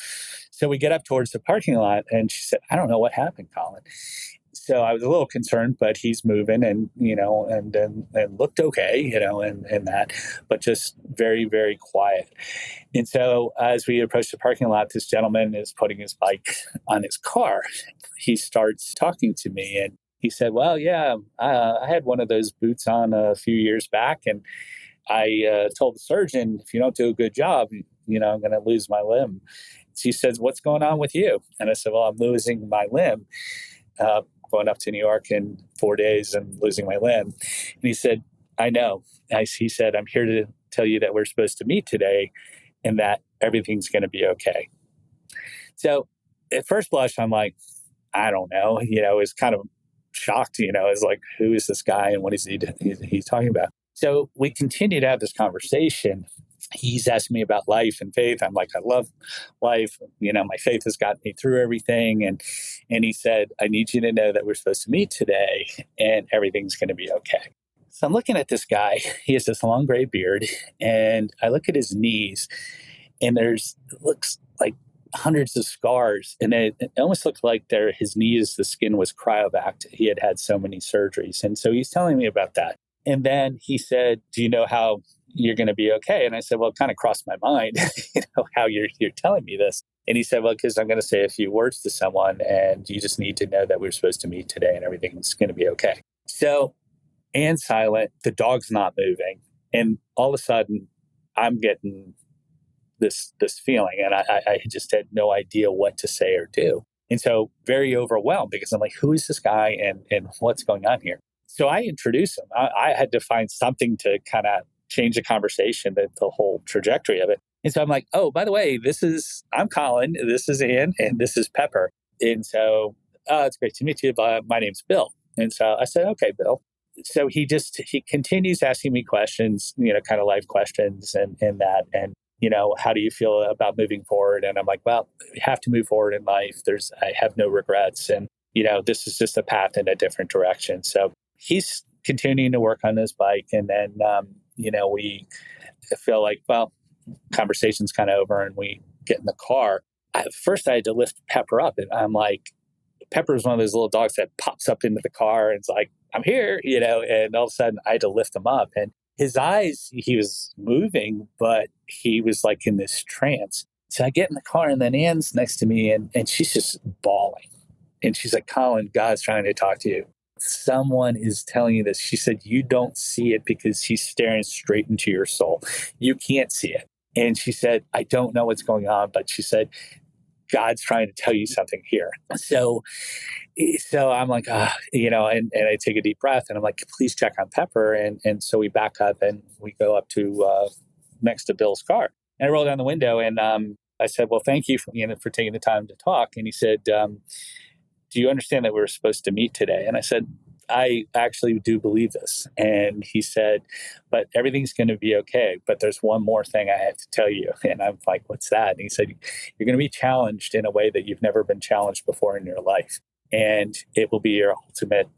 So we get up towards the parking lot, and she said, "I don't know what happened, Colin." So I was a little concerned, but he's moving, and looked okay, and that, but just very, very quiet. And so as we approach the parking lot, this gentleman is putting his bike on his car. He starts talking to me, and he said, "Well, yeah, I had one of those boots on a few years back, and I told the surgeon, if you don't do a good job, I'm going to lose my limb." She says, "What's going on with you?" And I said, "Well, I'm losing my limb. Going up to New York in 4 days and losing my limb." And he said, "I know." He said, "I'm here to tell you that we're supposed to meet today, and that everything's going to be okay." So at first blush, I'm like, I don't know, it's kind of shocked, it's like, who is this guy and what is he's talking about? So we continue to have this conversation. He's asking me about life and faith. I'm like, I love life. My faith has gotten me through everything. And he said, "I need you to know that we're supposed to meet today, and everything's going to be okay." So I'm looking at this guy. He has this long gray beard, and I look at his knees, and it looks like hundreds of scars. And it almost looked like his knees, the skin was cryovac. He had had so many surgeries. And so he's telling me about that. And then he said, "Do you know how you're going to be okay?" And I said, "Well, it kind of crossed my mind, how you're telling me this." And he said, "Well, because I'm going to say a few words to someone, and you just need to know that we're supposed to meet today, and everything's going to be okay." So Anne's silent, the dog's not moving. And all of a sudden I'm getting this feeling, and I just had no idea what to say or do. And so very overwhelmed, because I'm like, who is this guy, and what's going on here? So I introduced him. I had to find something to kind of change the conversation, the whole trajectory of it. And so I'm like, "Oh, by the way, I'm Colin, this is Ann, and this is Pepper." And so, "It's great to meet you, but my name's Bill." And so I said, "Okay, Bill." So he continues asking me questions, kind of life questions and that. And, "How do you feel about moving forward?" And I'm like, "Well, we have to move forward in life. I have no regrets. And, this is just a path in a different direction." So he's continuing to work on his bike. And then, we feel like, well, conversation's kind of over and we get in the car. First, I had to lift Pepper up, and I'm like, Pepper is one of those little dogs that pops up into the car and it's like, I'm here, and all of a sudden I had to lift him up. And his eyes, he was moving, but he was like in this trance. So I get in the car and then Anne's next to me and she's just bawling. And she's like, Colin, God's trying to talk to you. Someone is telling you this. She said, you don't see it because he's staring straight into your soul. You can't see it. And she said, I don't know what's going on, but she said, God's trying to tell you something here. So I'm like, and I take a deep breath and I'm like, please check on Pepper. And so we back up and we go up to next to Bill's car. And I roll down the window and I said, well, thank you for taking the time to talk. And he said, do you understand that we were supposed to meet today? And I said, I actually do believe this. And he said, but everything's going to be okay. But there's one more thing I have to tell you. And I'm like, what's that? And he said, you're going to be challenged in a way that you've never been challenged before in your life. And it will be your ultimate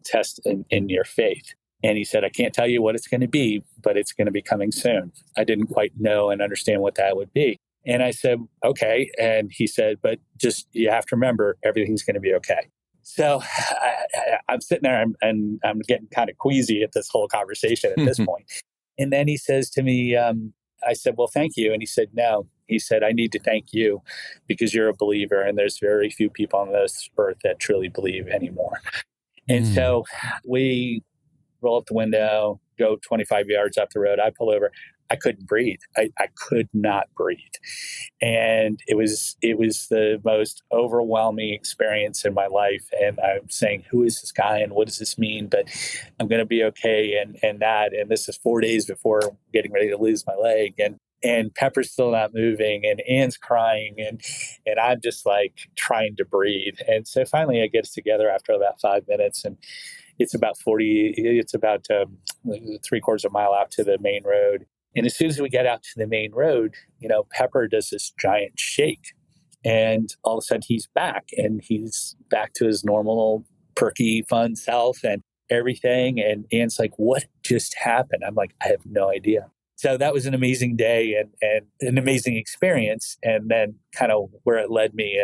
test in your faith. And he said, I can't tell you what it's going to be, but it's going to be coming soon. I didn't quite know and understand what that would be. And I said, okay. And he said, but just, you have to remember, everything's going to be okay. So I'm sitting there and I'm getting kind of queasy at this whole conversation at this point. And then he says to me, I said, well, thank you. And he said, no. He said, I need to thank you because you're a believer. And there's very few people on this earth that truly believe anymore. And so we roll up the window, go 25 yards up the road. I pull over. I couldn't breathe. I could not breathe. And it was the most overwhelming experience in my life. And I'm saying, who is this guy and what does this mean? But I'm going to be okay. And this is 4 days before getting ready to lose my leg. And Pepper's still not moving and Anne's crying and I'm just like trying to breathe. And so finally I get us together after about 5 minutes and it's about 3/4 of a mile out to the main road. And as soon as we get out to the main road, Pepper does this giant shake. And all of a sudden he's back and he's back to his normal, perky, fun self and everything. And Anne's like, what just happened? I'm like, I have no idea. So that was an amazing day and an amazing experience. And then kind of where it led me,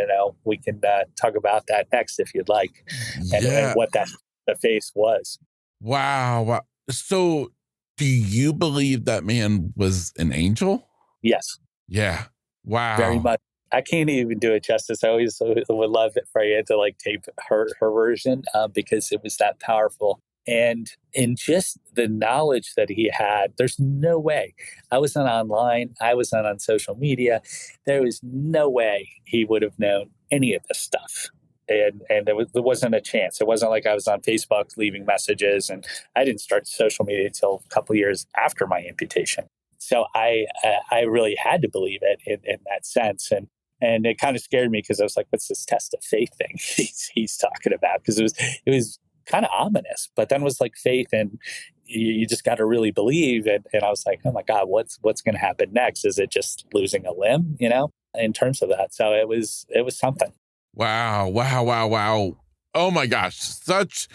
we can talk about that next if you'd like and what the face was. Wow. So do you believe that man was an angel? Yes. Yeah. Wow. Very much. I can't even do it justice. I always would love it for you to tape her version because it was that powerful. And in just the knowledge that he had, there's no way. I was not online. I was not on social media. There was no way he would have known any of this stuff. And there wasn't a chance. It wasn't like I was on Facebook leaving messages, and I didn't start social media until a couple of years after my amputation. So I really had to believe it in that sense, and it kind of scared me because I was like, "What's this test of faith thing he's talking about?" Because it was kind of ominous, but then it was like faith, and you just got to really believe. And I was like, "Oh my God, what's going to happen next? Is it just losing a limb?" In terms of that. So it was something. Wow. Oh my gosh. Such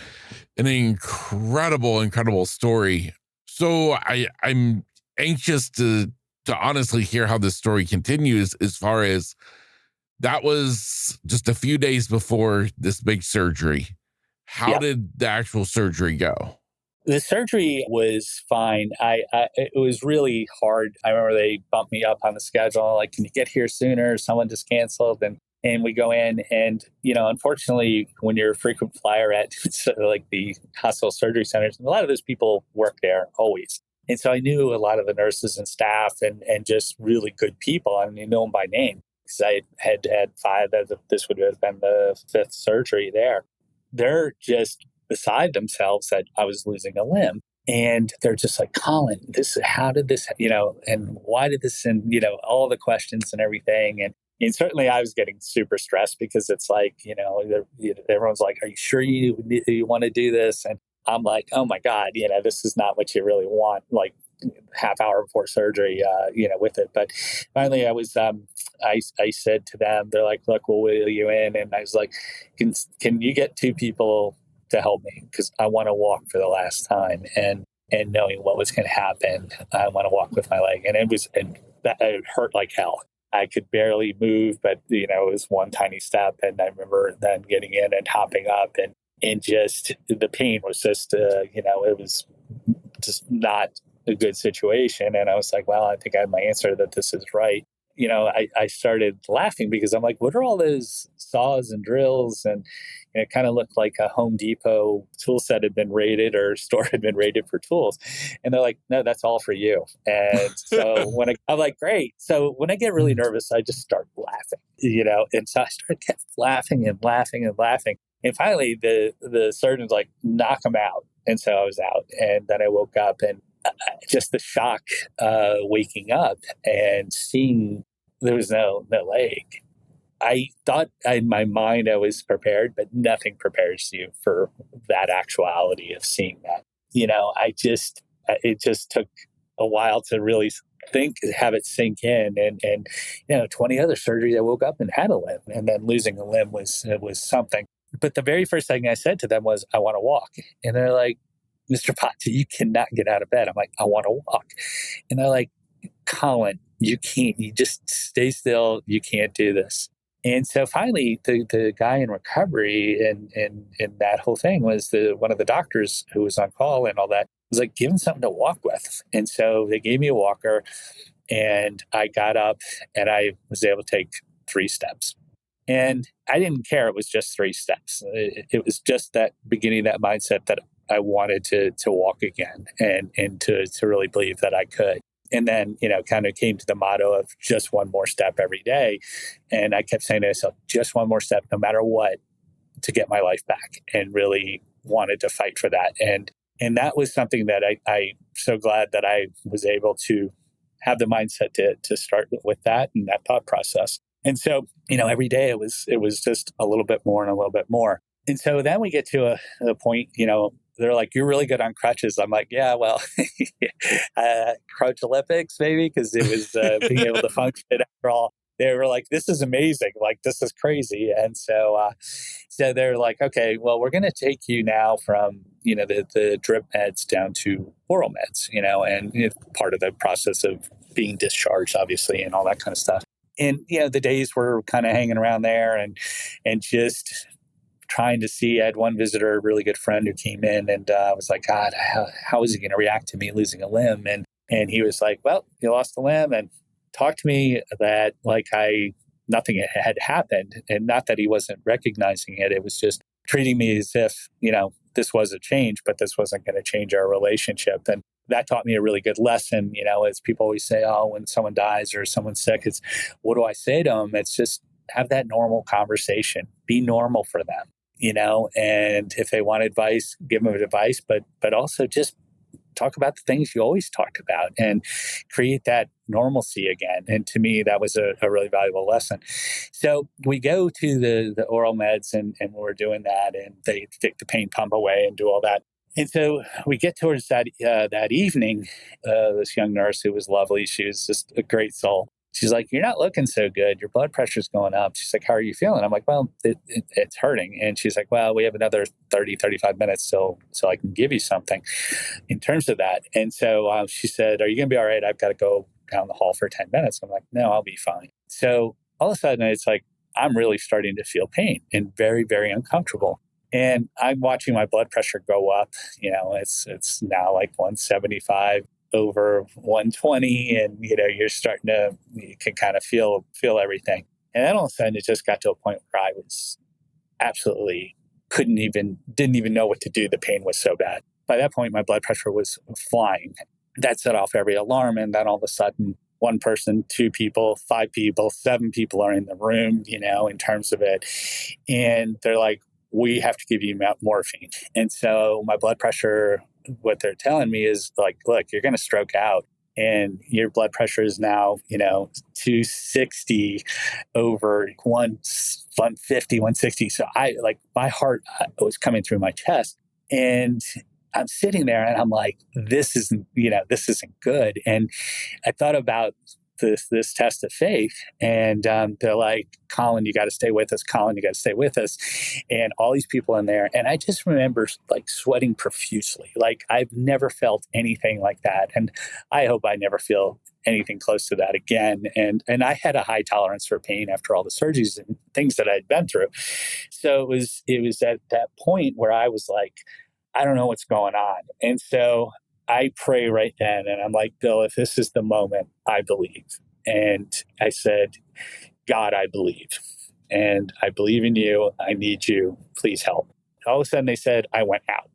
an incredible story. So I'm anxious to honestly hear how this story continues as far as that was just a few days before this big surgery. How did the actual surgery go? The surgery was fine. It was really hard. I remember they bumped me up on the schedule. Like, can you get here sooner? Someone just canceled. And we go in and, unfortunately, when you're a frequent flyer at the hospital surgery centers, a lot of those people work there always. And so I knew a lot of the nurses and staff and just really good people. I mean, I know them by name because I had 5. This would have been the 5th surgery there. They're just beside themselves that I was losing a limb. And they're just like, Colin, how did this, and why did this, and, all the questions and everything. And certainly I was getting super stressed because it's like, everyone's like, are you sure you want to do this? And I'm like, oh my God, this is not what you really want, like half hour before surgery, with it. But finally I was, I said to them, they're like, look, we'll wheel you in. And I was like, can you get 2 people to help me? Because I want to walk for the last time. And knowing what was going to happen, I want to walk with my leg. And it was that it hurt like hell. I could barely move, but it was one tiny step. And I remember then getting in and hopping up, and just the pain was just, it was just not a good situation. And I was like, well, I think I have my answer that this is right. I started laughing because I'm like, what are all those saws and drills? And it kind of looked like a Home Depot tool set had been raided, or store had been raided for tools. And they're like, no, that's all for you. And so I'm like, great. So when I get really nervous, I just start laughing, and so I kept laughing and laughing and laughing. And finally the surgeon's like, knock him out. And so I was out, and then I woke up, and just the shock waking up and seeing there was no leg. I thought in my mind I was prepared, but nothing prepares you for that actuality of seeing that. It just took a while to really have it sink in. And 20 other surgeries, I woke up and had a limb, and then losing a limb was something. But the very first thing I said to them was, I want to walk. And they're like, Mr. Potts, you cannot get out of bed. I'm like, I want to walk. And they're like, Colin, you can't, you just stay still. You can't do this. And so finally, the guy in recovery and that whole thing was one of the doctors who was on call and all that was like, give him something to walk with. And so they gave me a walker, and I got up and I was able to take 3 steps. And I didn't care. It was just 3 steps. It was just that beginning, that mindset that I wanted to walk again, and to really believe that I could. And then, kind of came to the motto of just one more step every day. And I kept saying to myself, just one more step, no matter what, to get my life back, and really wanted to fight for that. And that was something that I'm so glad that I was able to have the mindset to start with that and that thought process. And so, every day it was just a little bit more and a little bit more. And so then we get to a point, they're like, you're really good on crutches. I'm like, yeah, well, crutch Olympics, maybe, because it was being able to function after all. They were like, this is amazing. Like, this is crazy. And so they're like, okay, well, we're going to take you now from, the drip meds down to oral meds, and it's part of the process of being discharged, obviously, and all that kind of stuff. And, the days were kind of hanging around there and just trying to see. I had one visitor, a really good friend, who came in, and I was like, God, how is he going to react to me losing a limb? And he was like, well, you lost a limb, and talked to me that like nothing had happened, and not that he wasn't recognizing it. It was just treating me as if, this was a change, but this wasn't going to change our relationship. And that taught me a really good lesson. As people always say, oh, when someone dies or someone's sick, it's, what do I say to them? It's just have that normal conversation, be normal for them, and if they want advice, give them advice, but also just talk about the things you always talked about and create that normalcy again. And to me, that was a really valuable lesson. So we go to the oral meds, and we're doing that, and they take the pain pump away and do all that. And so we get towards that evening, this young nurse who was lovely, she was just a great soul. She's like, you're not looking so good. Your blood pressure's going up. She's like, how are you feeling? I'm like, well, it's hurting. And she's like, well, we have another 30, 35 minutes so I can give you something in terms of that. And so she said, are you going to be all right? I've got to go down the hall for 10 minutes. I'm like, no, I'll be fine. So all of a sudden, it's like, I'm really starting to feel pain and very, very uncomfortable. And I'm watching my blood pressure go up. It's now like 175 over 120, and you can kind of feel everything. And then all of a sudden, it just got to a point where I was absolutely didn't even know what to do. The pain was so bad. By that point, my blood pressure was flying. That set off every alarm, and then all of a sudden, 1 person, 2 people, 5 people, 7 people are in the room, in terms of it. And they're like, we have to give you morphine. And so my blood pressure, what they're telling me is like, look, you're going to stroke out, and your blood pressure is now, 260 over 150, 160. So my heart was coming through my chest, and I'm sitting there and I'm like, this isn't good. And I thought about this test of faith, and they're like, Colin, you got to stay with us. Colin, you got to stay with us. And all these people in there, and I just remember like sweating profusely. Like I've never felt anything like that, and I hope I never feel anything close to that again. And I had a high tolerance for pain after all the surgeries and things that I'd been through. So it was at that point where I was like, I don't know what's going on, and so I pray right then, and I'm like, Bill, if this is the moment, I believe. And I said, God, I believe. And I believe in you. I need you. Please help. All of a sudden, they said, I went out,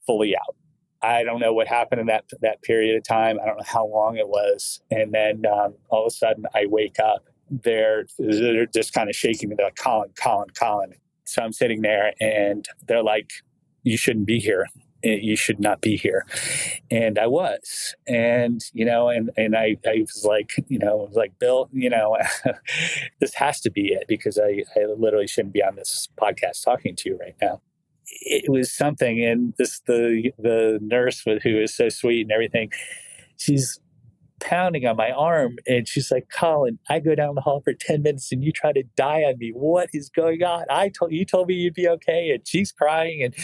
fully out. I don't know what happened in that period of time. I don't know how long it was. And then all of a sudden, I wake up. They're just kind of shaking me. They're like, Colin, Colin, Colin. So I'm sitting there, and they're like, you shouldn't be here. You should not be here. And I was, and, I was like, Bill, this has to be it, because I literally shouldn't be on this podcast talking to you right now. It was something. And the nurse who is so sweet and everything, she's pounding on my arm, and she's like, Colin, I go down the hall for 10 minutes and you try to die on me. What is going on? You told me you'd be okay. And she's crying, and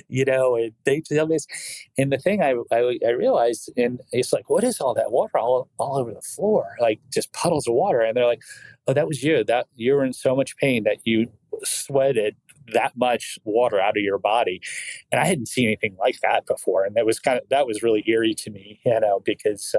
and they tell me this. And the thing I realized, and it's like, what is all that water all over the floor? Like just puddles of water. And they're like, oh, that was you. That you were in so much pain that you sweated that much water out of your body. And I hadn't seen anything like that before. And that was really eerie to me, because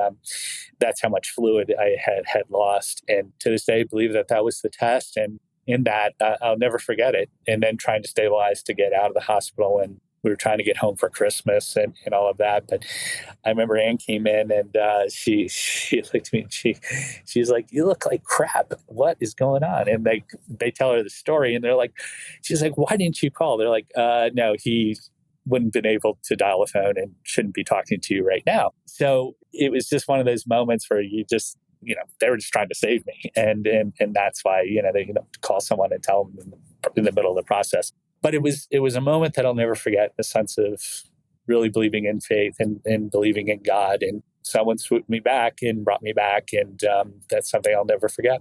that's how much fluid I had lost. And to this day, I believe that was the test. And in that, I'll never forget it. And then trying to stabilize to get out of the hospital, and we were trying to get home for Christmas and all of that. But I remember Ann came in, and she looked at me, and she's like, you look like crap. What is going on? And they tell her the story, and they're like, she's like, why didn't you call? They're like, no, he wouldn't have been able to dial a phone and shouldn't be talking to you right now. So it was just one of those moments where you just, they were just trying to save me. And that's why, they call someone and tell them in the middle of the process. But it was a moment that I'll never forget, the sense of really believing in faith and believing in God. And someone swooped me back and brought me back. And that's something I'll never forget.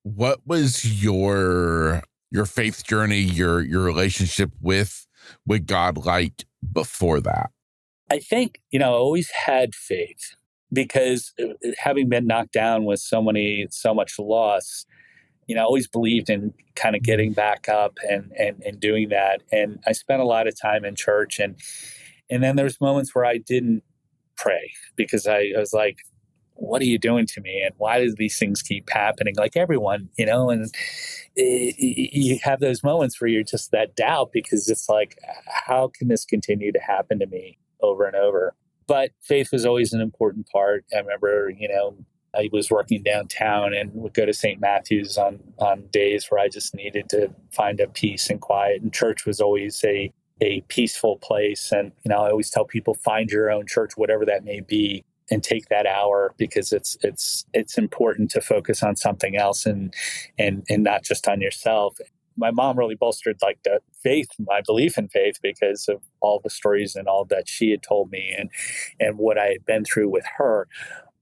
What was your faith journey, your relationship with God like before that? I think, I always had faith, because having been knocked down with so much loss, I always believed in kind of getting back up and doing that. And I spent a lot of time in church, and then there's moments where I didn't pray, because I was like, what are you doing to me? And why do these things keep happening? Like everyone, and you have those moments where you're just that doubt, because it's like, how can this continue to happen to me over and over? But faith was always an important part. I remember, I was working downtown and would go to St. Matthew's on days where I just needed to find a peace and quiet. And church was always a peaceful place. And, I always tell people, find your own church, whatever that may be, and take that hour, because it's important to focus on something else and not just on yourself. My mom really bolstered like the faith, my belief in faith, because of all the stories and all that she had told me and what I had been through with her.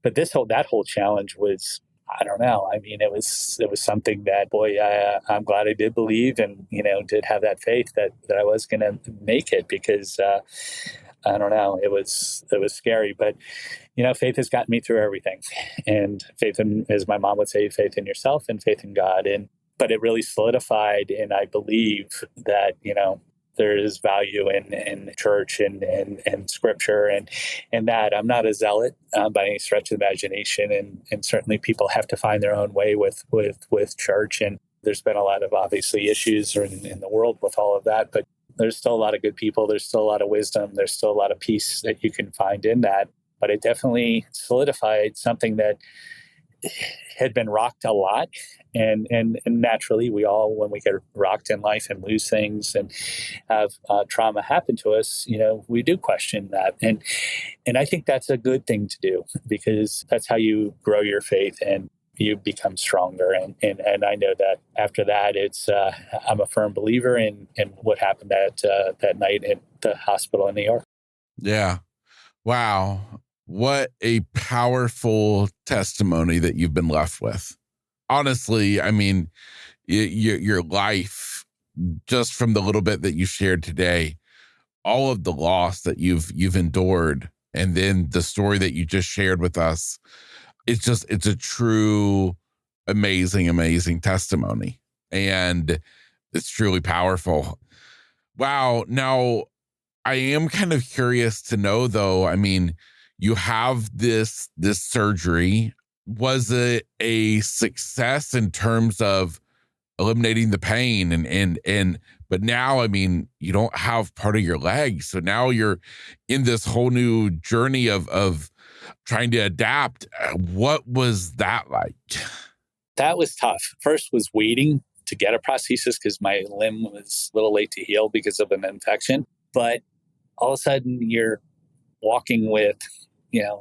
But that whole challenge was, I don't know. I mean, it was something that, boy, I'm glad I did believe and, did have that faith that I was going to make it, because I don't know, it was scary. But, faith has gotten me through everything. And faith in, as my mom would say, faith in yourself and faith in God. But it really solidified. And I believe that, there is value in church and scripture and that. I'm not a zealot by any stretch of the imagination. And certainly people have to find their own way with church. And there's been a lot of obviously issues in the world with all of that, but there's still a lot of good people. There's still a lot of wisdom. There's still a lot of peace that you can find in that. But it definitely solidified something that had been rocked a lot. And naturally, we all, when we get rocked in life and lose things and have trauma happen to us, we do question that. And I think that's a good thing to do, because that's how you grow your faith and you become stronger. And I know that after that, it's I'm a firm believer in what happened that night at the hospital in New York. Yeah. Wow. What a powerful testimony that you've been left with. Honestly, I mean, your life, just from the little bit that you shared today, all of the loss that you've endured, and then the story that you just shared with us, it's a true amazing testimony, and it's truly powerful. Wow. Now, I am kind of curious to know though, I mean, you have this surgery. Was it a success in terms of eliminating the pain and but now, I mean, you don't have part of your leg. So now you're in this whole new journey of trying to adapt. What was that like? That was tough. First was waiting to get a prosthesis because my limb was a little late to heal because of an infection. But all of a sudden you're walking with,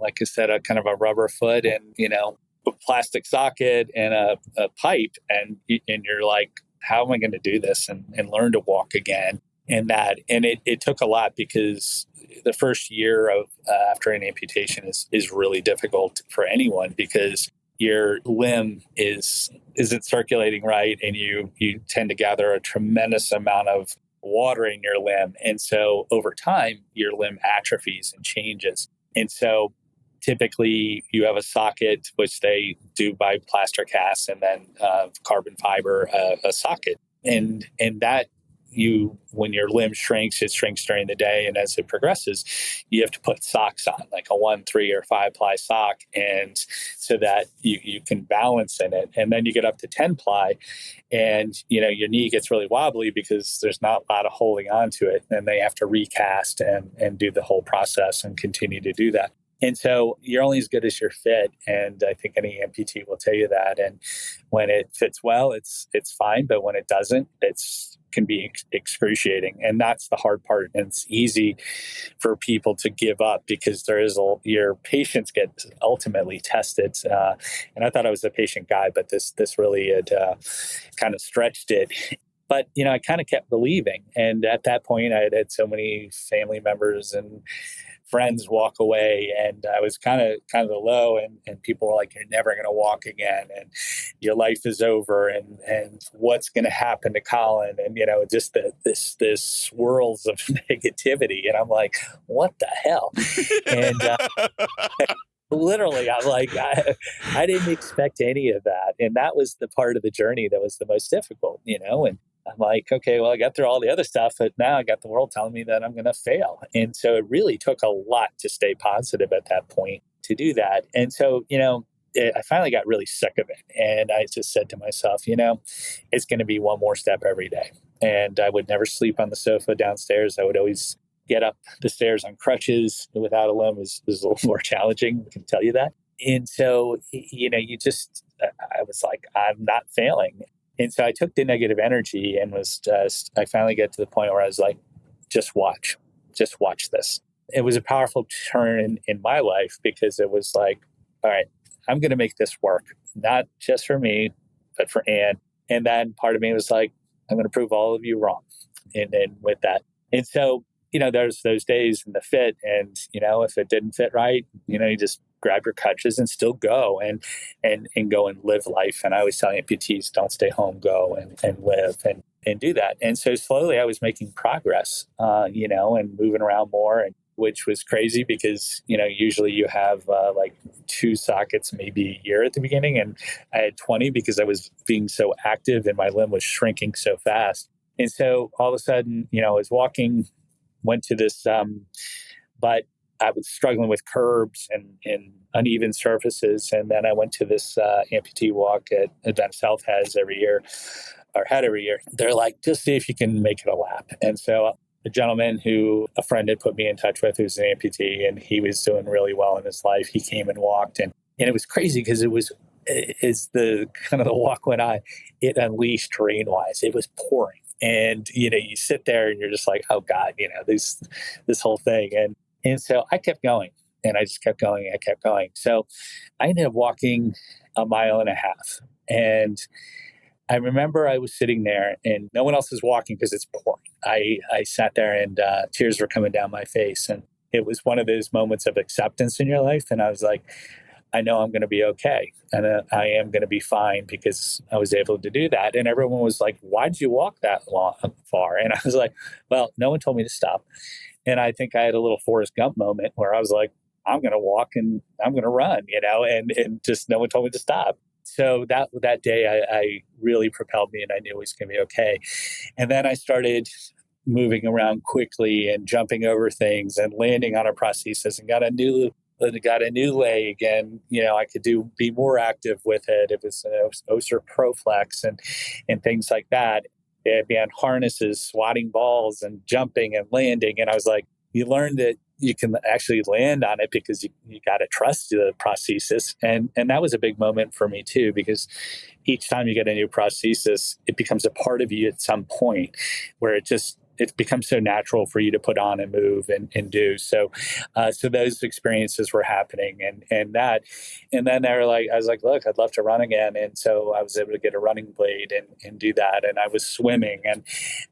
like I said, a kind of a rubber foot and, a plastic socket and a pipe. And you're like, how am I going to do this and learn to walk again? And it took a lot because the first year of after an amputation is really difficult for anyone because your limb isn't circulating right, and you tend to gather a tremendous amount of water in your limb, and so over time your limb atrophies and changes. And so typically you have a socket, which they do by plaster cast, and then carbon fiber a socket, and that when your limb shrinks, it shrinks during the day, and as it progresses, you have to put socks on, like a 1, 3, or 5 ply sock, and so that you can balance in it. And then you get up to 10 ply, and your knee gets really wobbly because there's not a lot of holding on to it, and they have to recast and do the whole process and continue to do that. And so you're only as good as your fit. And I think any amputee will tell you that. And when it fits well, it's fine. But when it doesn't, can be excruciating. And that's the hard part. And it's easy for people to give up because your patients get ultimately tested. And I thought I was a patient guy, but this really had kind of stretched it. But, I kind of kept believing. And at that point, I had so many family members and friends walk away, and I was kind of low, and people were like, you're never going to walk again, and your life is over, and what's going to happen to Colin, and just this swirls of negativity, and I'm like, what the hell? And literally, I'm like, I didn't expect any of that, and that was the part of the journey that was the most difficult, and I'm like, okay, well, I got through all the other stuff, but now I got the world telling me that I'm going to fail. And so it really took a lot to stay positive at that point to do that. And so, I finally got really sick of it. And I just said to myself, it's going to be one more step every day. And I would never sleep on the sofa downstairs. I would always get up the stairs on crutches without a limb is a little more challenging. I can tell you that. And so, I was like, I'm not failing. And so I took the negative energy and I finally get to the point where I was like, just watch this. It was a powerful turn in my life because it was like, all right, I'm going to make this work, not just for me, but for Anne. And then part of me was like, I'm going to prove all of you wrong. And then with that. And so, there's those days in the fit, and, if it didn't fit right, you just grab your crutches and still go and go and live life. And I always tell amputees, don't stay home, go and live and do that. And so slowly I was making progress, and moving around more, and which was crazy because, usually you have like 2 sockets, maybe a year at the beginning. And I had 20 because I was being so active and my limb was shrinking so fast. And so all of a sudden, I was walking, went to this, but I was struggling with curbs and uneven surfaces. And then I went to this amputee walk at Advanced Health had every year. They're like, just see if you can make it a lap. And so a gentleman who a friend had put me in touch with, who's an amputee, and he was doing really well in his life, he came and walked. And it was crazy because as the kind of the walk went on, it unleashed rain-wise. It was pouring. And, you sit there and you're just like, oh God, this whole thing. And so I kept going, and I just kept going. I kept going. So I ended up walking 1.5 miles. And I remember I was sitting there and no one else is walking because it's pouring. I sat there and tears were coming down my face. And it was one of those moments of acceptance in your life. And I was like, I know I'm going to be okay. And I am going to be fine because I was able to do that. And everyone was like, why'd you walk that far? And I was like, well, no one told me to stop. And I think I had a little Forrest Gump moment where I was like, I'm going to walk and I'm going to run, and just no one told me to stop. So that day I really propelled me and I knew it was going to be okay. And then I started moving around quickly and jumping over things and landing on a prosthesis and got a new leg, and I could be more active with it. It was Oser Proflex and things like that. It began harnesses, swatting balls and jumping and landing. And I was like, you learn that you can actually land on it because you got to trust the prosthesis. And that was a big moment for me too, because each time you get a new prosthesis, it becomes a part of you at some point where it becomes so natural for you to put on and move and do. So those experiences were happening and then I was like, look, I'd love to run again. And so I was able to get a running blade and do that. And I was swimming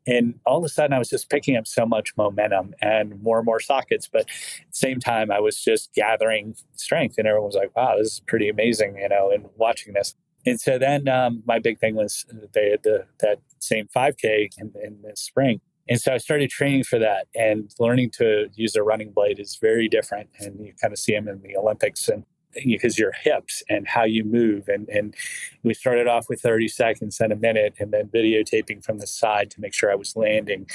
and all of a sudden I was just picking up so much momentum and more sockets. But at the same time, I was just gathering strength and everyone was like, wow, this is pretty amazing, and watching this. And so then my big thing was they had that same 5K in the spring. And so I started training for that, and learning to use a running blade is very different. And you kind of see them in the Olympics, and because your hips and how you move. And we started off with 30 seconds and a minute, and then videotaping from the side to make sure I was landing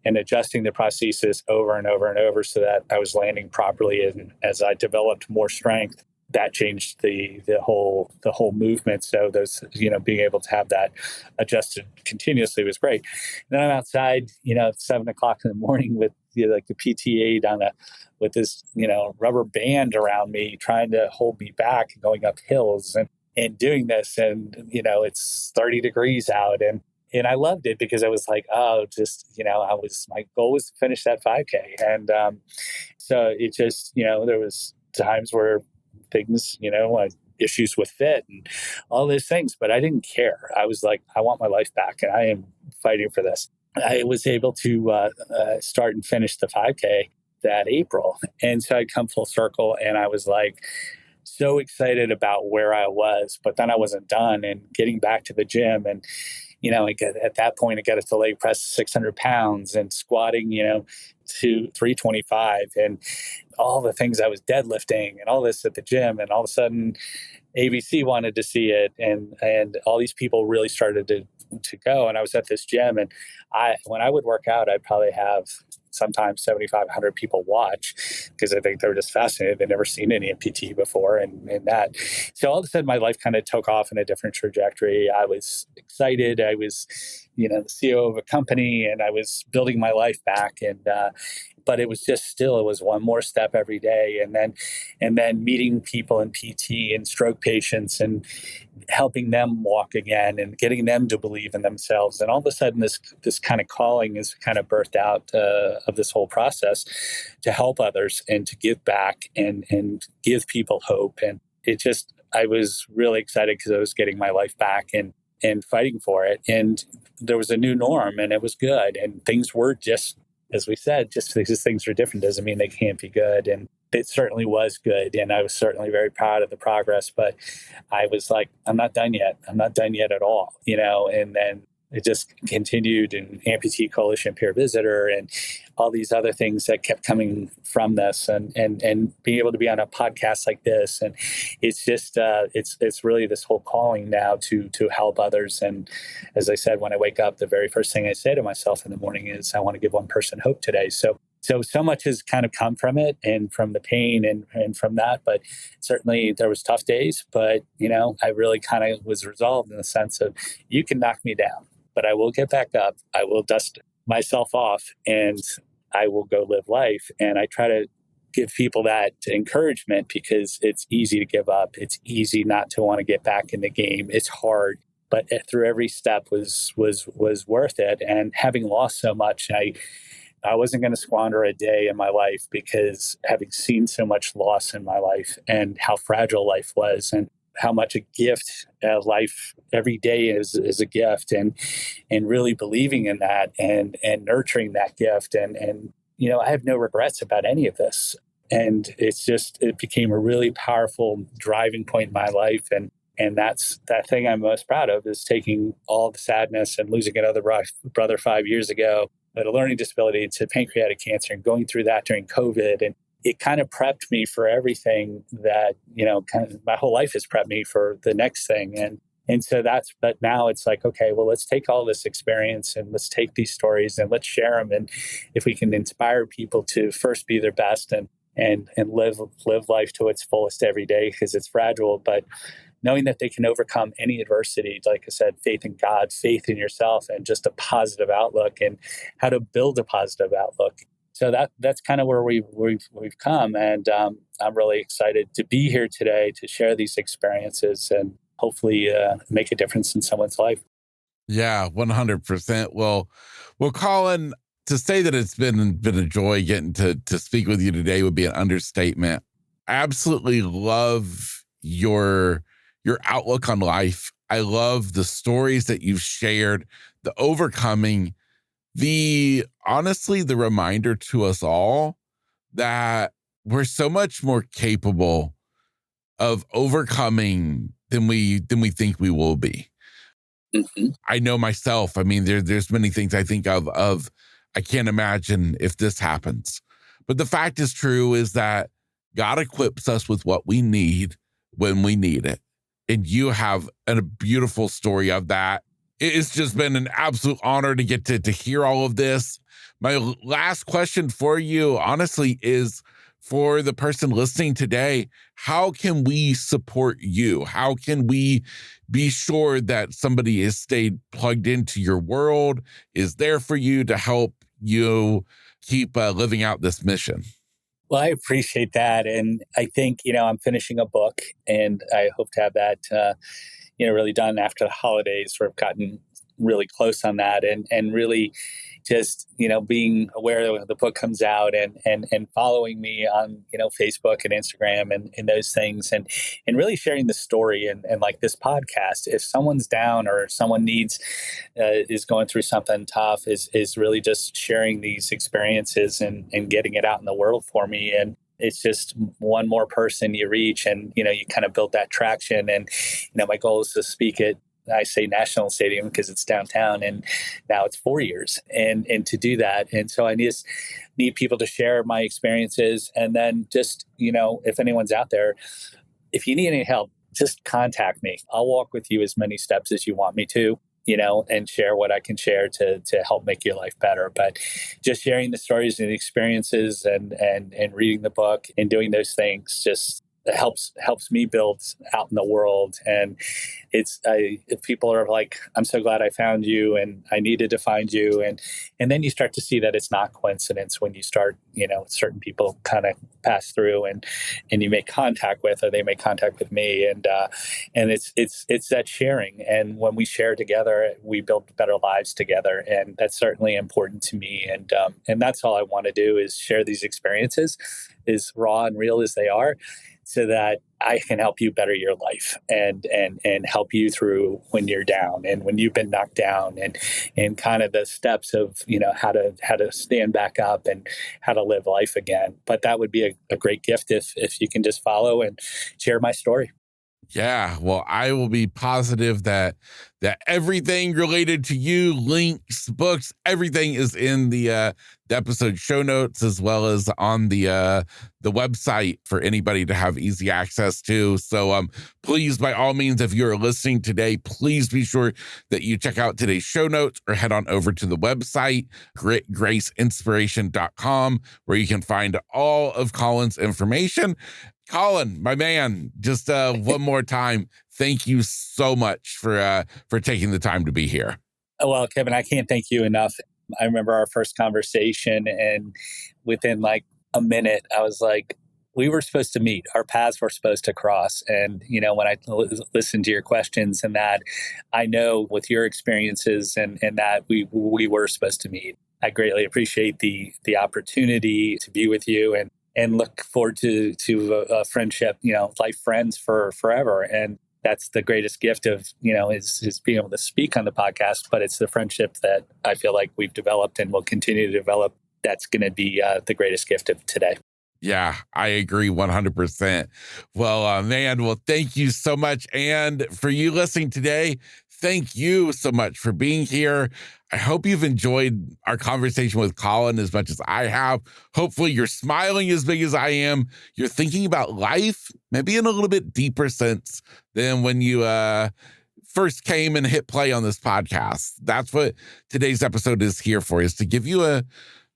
and adjusting the prosthesis over and over and over so that I was landing properly. And as I developed more strength, that changed the whole movement. So those, being able to have that adjusted continuously was great. And then I'm outside, at 7:00 in the morning with like the PTA with this, rubber band around me, trying to hold me back and going up hills and doing this. And, it's 30 degrees out. And I loved it because I was like, oh, just, my goal was to finish that 5K. And so it just, there was times where things, issues with fit and all those things, but I didn't care. I was like, I want my life back and I am fighting for this. I was able to start and finish the 5K that April. And so I'd come full circle and I was like, so excited about where I was, but then I wasn't done and getting back to the gym. And, at that point, I got to leg press 600 pounds and squatting, to 325 and all the things I was deadlifting and all this at the gym. And all of a sudden ABC wanted to see it. And all these people really started to go. And I was at this gym and when I would work out, I'd probably have sometimes 7,500 people watch because I think they were just fascinated. They'd never seen any amputee before and that. So all of a sudden my life kind of took off in a different trajectory. I was excited. I was, the CEO of a company and I was building my life back. But it was just it was one more step every day. And then meeting people in PT and stroke patients and helping them walk again and getting them to believe in themselves. And all of a sudden this kind of calling is kind of birthed out of this whole process to help others and to give back and give people hope. And I was really excited because I was getting my life back and fighting for it. And there was a new norm and it was good. And things were just, as we said, just because things are different doesn't mean they can't be good. And it certainly was good. And I was certainly very proud of the progress, but I was like, I'm not done yet. I'm not done yet at all, and then it just continued and Amputee Coalition Peer Visitor and all these other things that kept coming from this and being able to be on a podcast like this. And it's just, it's really this whole calling now to help others. And as I said, when I wake up, the very first thing I say to myself in the morning is, I want to give one person hope today. So much has kind of come from it and from the pain and from that, but certainly there was tough days, but I really kind of was resolved in the sense of you can knock me down, but I will get back up. I will dust myself off and I will go live life. And I try to give people that encouragement because it's easy to give up. It's easy not to want to get back in the game. It's hard, but through every step was worth it. And having lost so much, I wasn't going to squander a day in my life because having seen so much loss in my life and how fragile life was and how much a gift life every day is a gift and really believing in that and nurturing that gift and I have no regrets about any of this. And it became a really powerful driving point in my life. And that's that thing I'm most proud of is taking all the sadness and losing another brother 5 years ago with a learning disability to pancreatic cancer and going through that during COVID. And it kind of prepped me for everything that, kind of my whole life has prepped me for the next thing. But now it's like, okay, well, let's take all this experience and let's take these stories and let's share them. And if we can inspire people to first be their best and live life to its fullest every day, because it's fragile, but knowing that they can overcome any adversity, like I said, faith in God, faith in yourself, and just a positive outlook and how to build a positive outlook. So that's kind of where we've come. And I'm really excited to be here today to share these experiences and hopefully make a difference in someone's life. Yeah, 100%. Well, Colin, to say that it's been a joy getting to speak with you today would be an understatement. I absolutely love your outlook on life. I love the stories that you've shared, the overcoming, honestly, the reminder to us all that we're so much more capable of overcoming than we think we will be. Mm-hmm. I know myself. I mean, there's many things I think of I can't imagine if this happens. But the fact is true is that God equips us with what we need when we need it. And you have a beautiful story of that. It's just been an absolute honor to get to hear all of this. My last question for you, honestly, is for the person listening today, how can we support you? How can we be sure that somebody has stayed plugged into your world, is there for you to help you keep living out this mission? Well, I appreciate that. And I think, I'm finishing a book and I hope to have that, really done after the holidays. We've gotten really close on that and really just, being aware that the book comes out and following me on, Facebook and Instagram and those things and really sharing the story and like this podcast. If someone's down or someone is going through something tough, is really just sharing these experiences and getting it out in the world for me. And it's just one more person you reach and, you kind of build that traction. And, my goal is to speak at, I say National Stadium because it's downtown and now it's 4 years and to do that. And so I just need people to share my experiences. And then just, if anyone's out there, if you need any help, just contact me. I'll walk with you as many steps as you want me to, and share what I can share to help make your life better. But just sharing the stories and the experiences and reading the book and doing those things just helps me build out in the world. And if people are like, I'm so glad I found you and I needed to find you. And then you start to see that it's not coincidence when you start, certain people kind of pass through and you make contact with, or they make contact with me. And it's that sharing. And when we share together, we build better lives together. And that's certainly important to me. And that's all I want to do is share these experiences as raw and real as they are, so that I can help you better your life and help you through when you're down and when you've been knocked down and kind of the steps of, how to stand back up and how to live life again. But that would be a great gift if you can just follow and share my story. Yeah, well, I will be positive that everything related to you, links, books, everything is in the episode show notes, as well as on the website for anybody to have easy access to. So please, by all means, if you're listening today, please be sure that you check out today's show notes or head on over to the website, gritgraceinspiration.com, where you can find all of Colin's information. Colin, my man, just one more time, thank you so much for taking the time to be here. Well, Kevin, I can't thank you enough. I remember our first conversation, and within like a minute, I was like, we were supposed to meet. Our paths were supposed to cross. And, when I listened to your questions and that, I know with your experiences and that we were supposed to meet. I greatly appreciate the opportunity to be with you and look forward to a friendship, life friends for forever. And that's the greatest gift of, is being able to speak on the podcast, but it's the friendship that I feel like we've developed and will continue to develop that's going to be the greatest gift of today. Yeah, I agree 100%. Well, man, well, thank you so much. And for you listening today, thank you so much for being here. I hope you've enjoyed our conversation with Colin as much as I have. Hopefully you're smiling as big as I am. You're thinking about life, maybe in a little bit deeper sense than when you first came and hit play on this podcast. That's what today's episode is here for, is to give you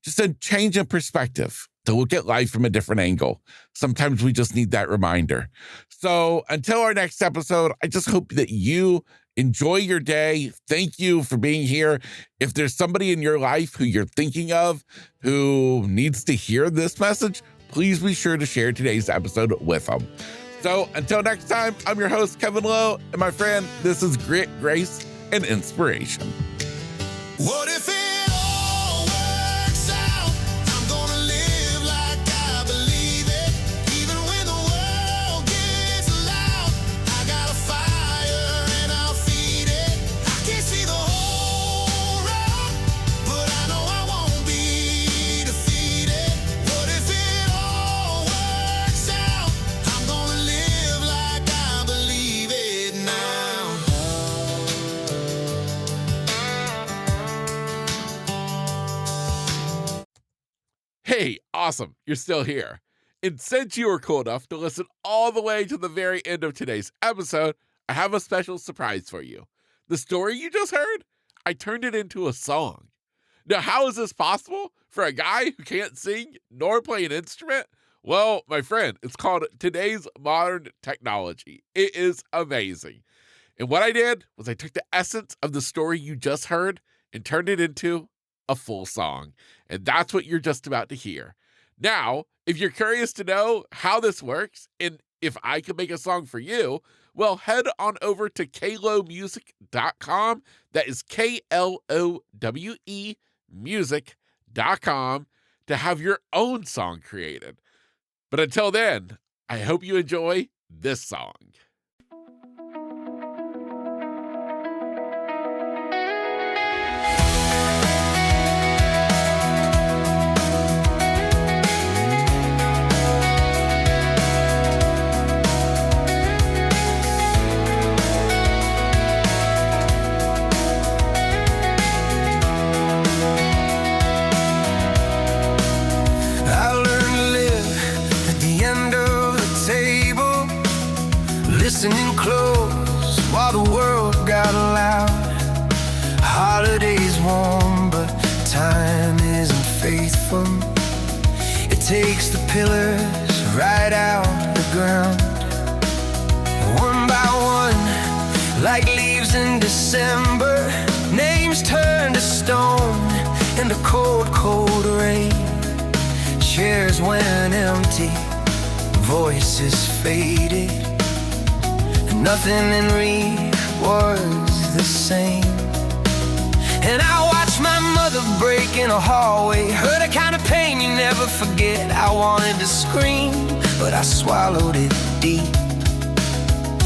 just a change in perspective, to look at life from a different angle. Sometimes we just need that reminder. So until our next episode, I just hope that you enjoy your day. Thank you for being here. If there's somebody in your life who you're thinking of who needs to hear this message, please be sure to share today's episode with them. So until next time, I'm your host, Kevin Lowe, and my friend, this is Grit, Grace, and Inspiration. What if it all works out? I'm gonna live like I believe it. Even when the world gets loud, I got a fire and I'll feed it. I can't see the whole road, but I know I won't be defeated. What if it all works out? I'm gonna live like I believe it now. Hey, awesome, you're still here. And since you were cool enough to listen all the way to the very end of today's episode, I have a special surprise for you. The story you just heard, I turned it into a song. Now, how is this possible for a guy who can't sing nor play an instrument? Well, my friend, it's called Today's Modern Technology. It is amazing. And what I did was I took the essence of the story you just heard and turned it into a full song. And that's what you're just about to hear. Now, if you're curious to know how this works and if I can make a song for you, well, head on over to klowemusic.com. That is KLOWE music.com to have your own song created. But until then, I hope you enjoy this song. I learned to live at the end of the table, listening close while the world got loud. Holidays warm, but time isn't faithful. It takes the pillars right out the ground, one by one, like leaves in December. Names turn to stone in the cold, cold rain. Chairs went empty, voices faded, and nothing in reach was the same. And I watched my mother break in a hallway, heard a kind of pain you never forget. I wanted to scream, but I swallowed it deep,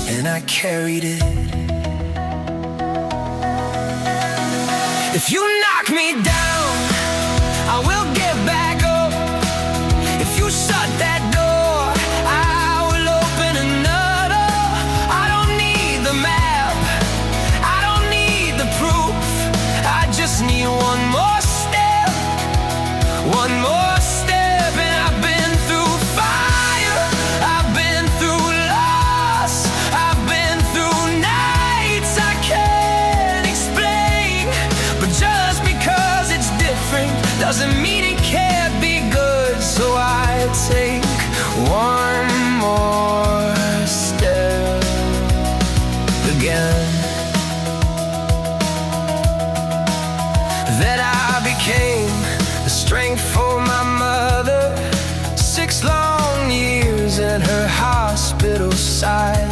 and I carried it. If you knock me down, I will get back up. If you shut that door, I will open another. I don't need the map, I don't need the proof. I just need one more step, one more step. And I've been through fire, I've been through loss, I've been through nights I can't explain. But just because it's different doesn't mean it can't be good. So I take one more step again. Then I became the strength for my mother. 6 long years at her hospital side,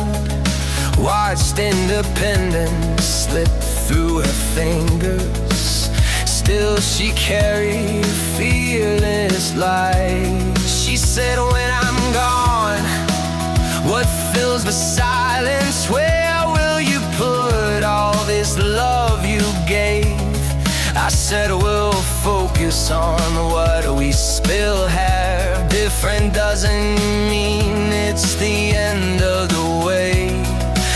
watched independence slip through her fingers. Still she carried a fearless light. She said, when I'm gone, what fills the silence? Where will you put all this love you gave? I said, we'll focus on what we still have. Different doesn't mean it's the end of the way.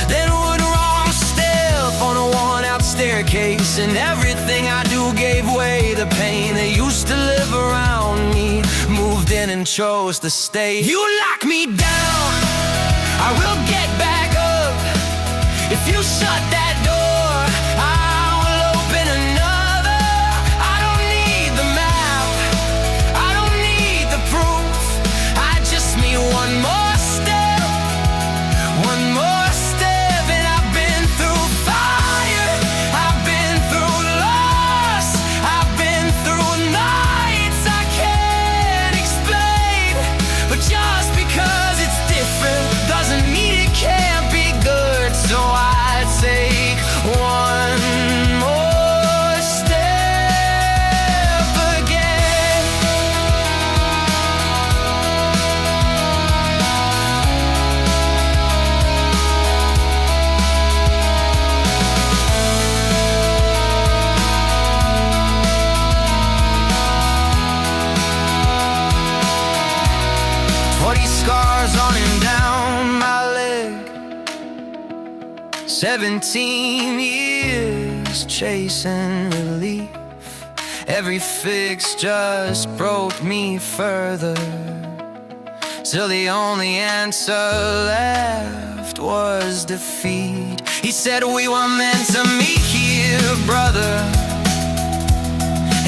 Then one wrong step on a worn-out staircase, and everything I do gave way. The pain that used to live around me moved in and chose to stay. You lock me down, I will get back up. If you shut that door, I will open another. I don't need the map, I don't need the proof. I just need one more step, one more step. And I've been through fire, I've been through loss, I've been through nights I can't explain. But just because it's different doesn't mean it can't be good. So I take one more step again. 20 scars on and down my leg, 17 years chasing relief. Every fix just broke me further, till the only answer left was defeat. He said we were meant to meet here, brother,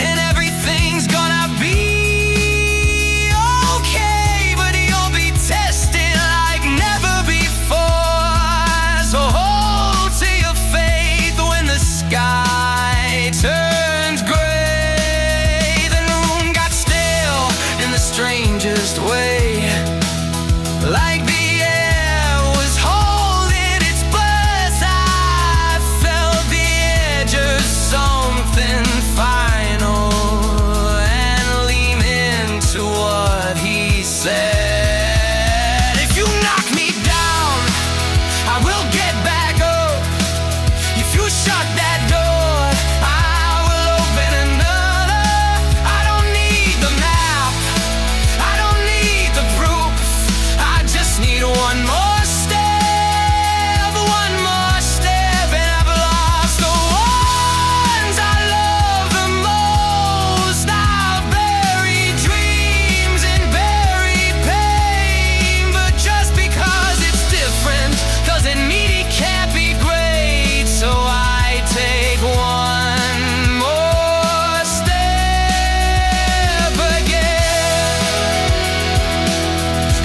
and everything's gonna be okay. But you'll be tested like never before. So hold to your faith when the sky turns gray. The room got still in the strangest way, like the air was holding its breath. I felt the edge of something final, and lean into what he said. If you knock me down, I will get back up. If you shut that door, I will open another. I don't need the map, I don't need the proof. I just need one more step, one more step. And I've lost the ones I love the most. I've buried dreams and buried pain. But just because it's different doesn't mean it can't be great. So I take one more step again.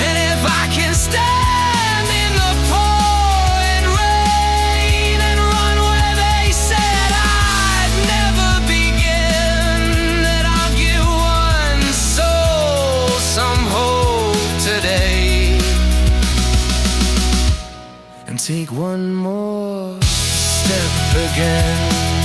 And if I can stand in the pouring rain and run where they said I'd never begin, then I'll give one soul some hope today, and take one more step again.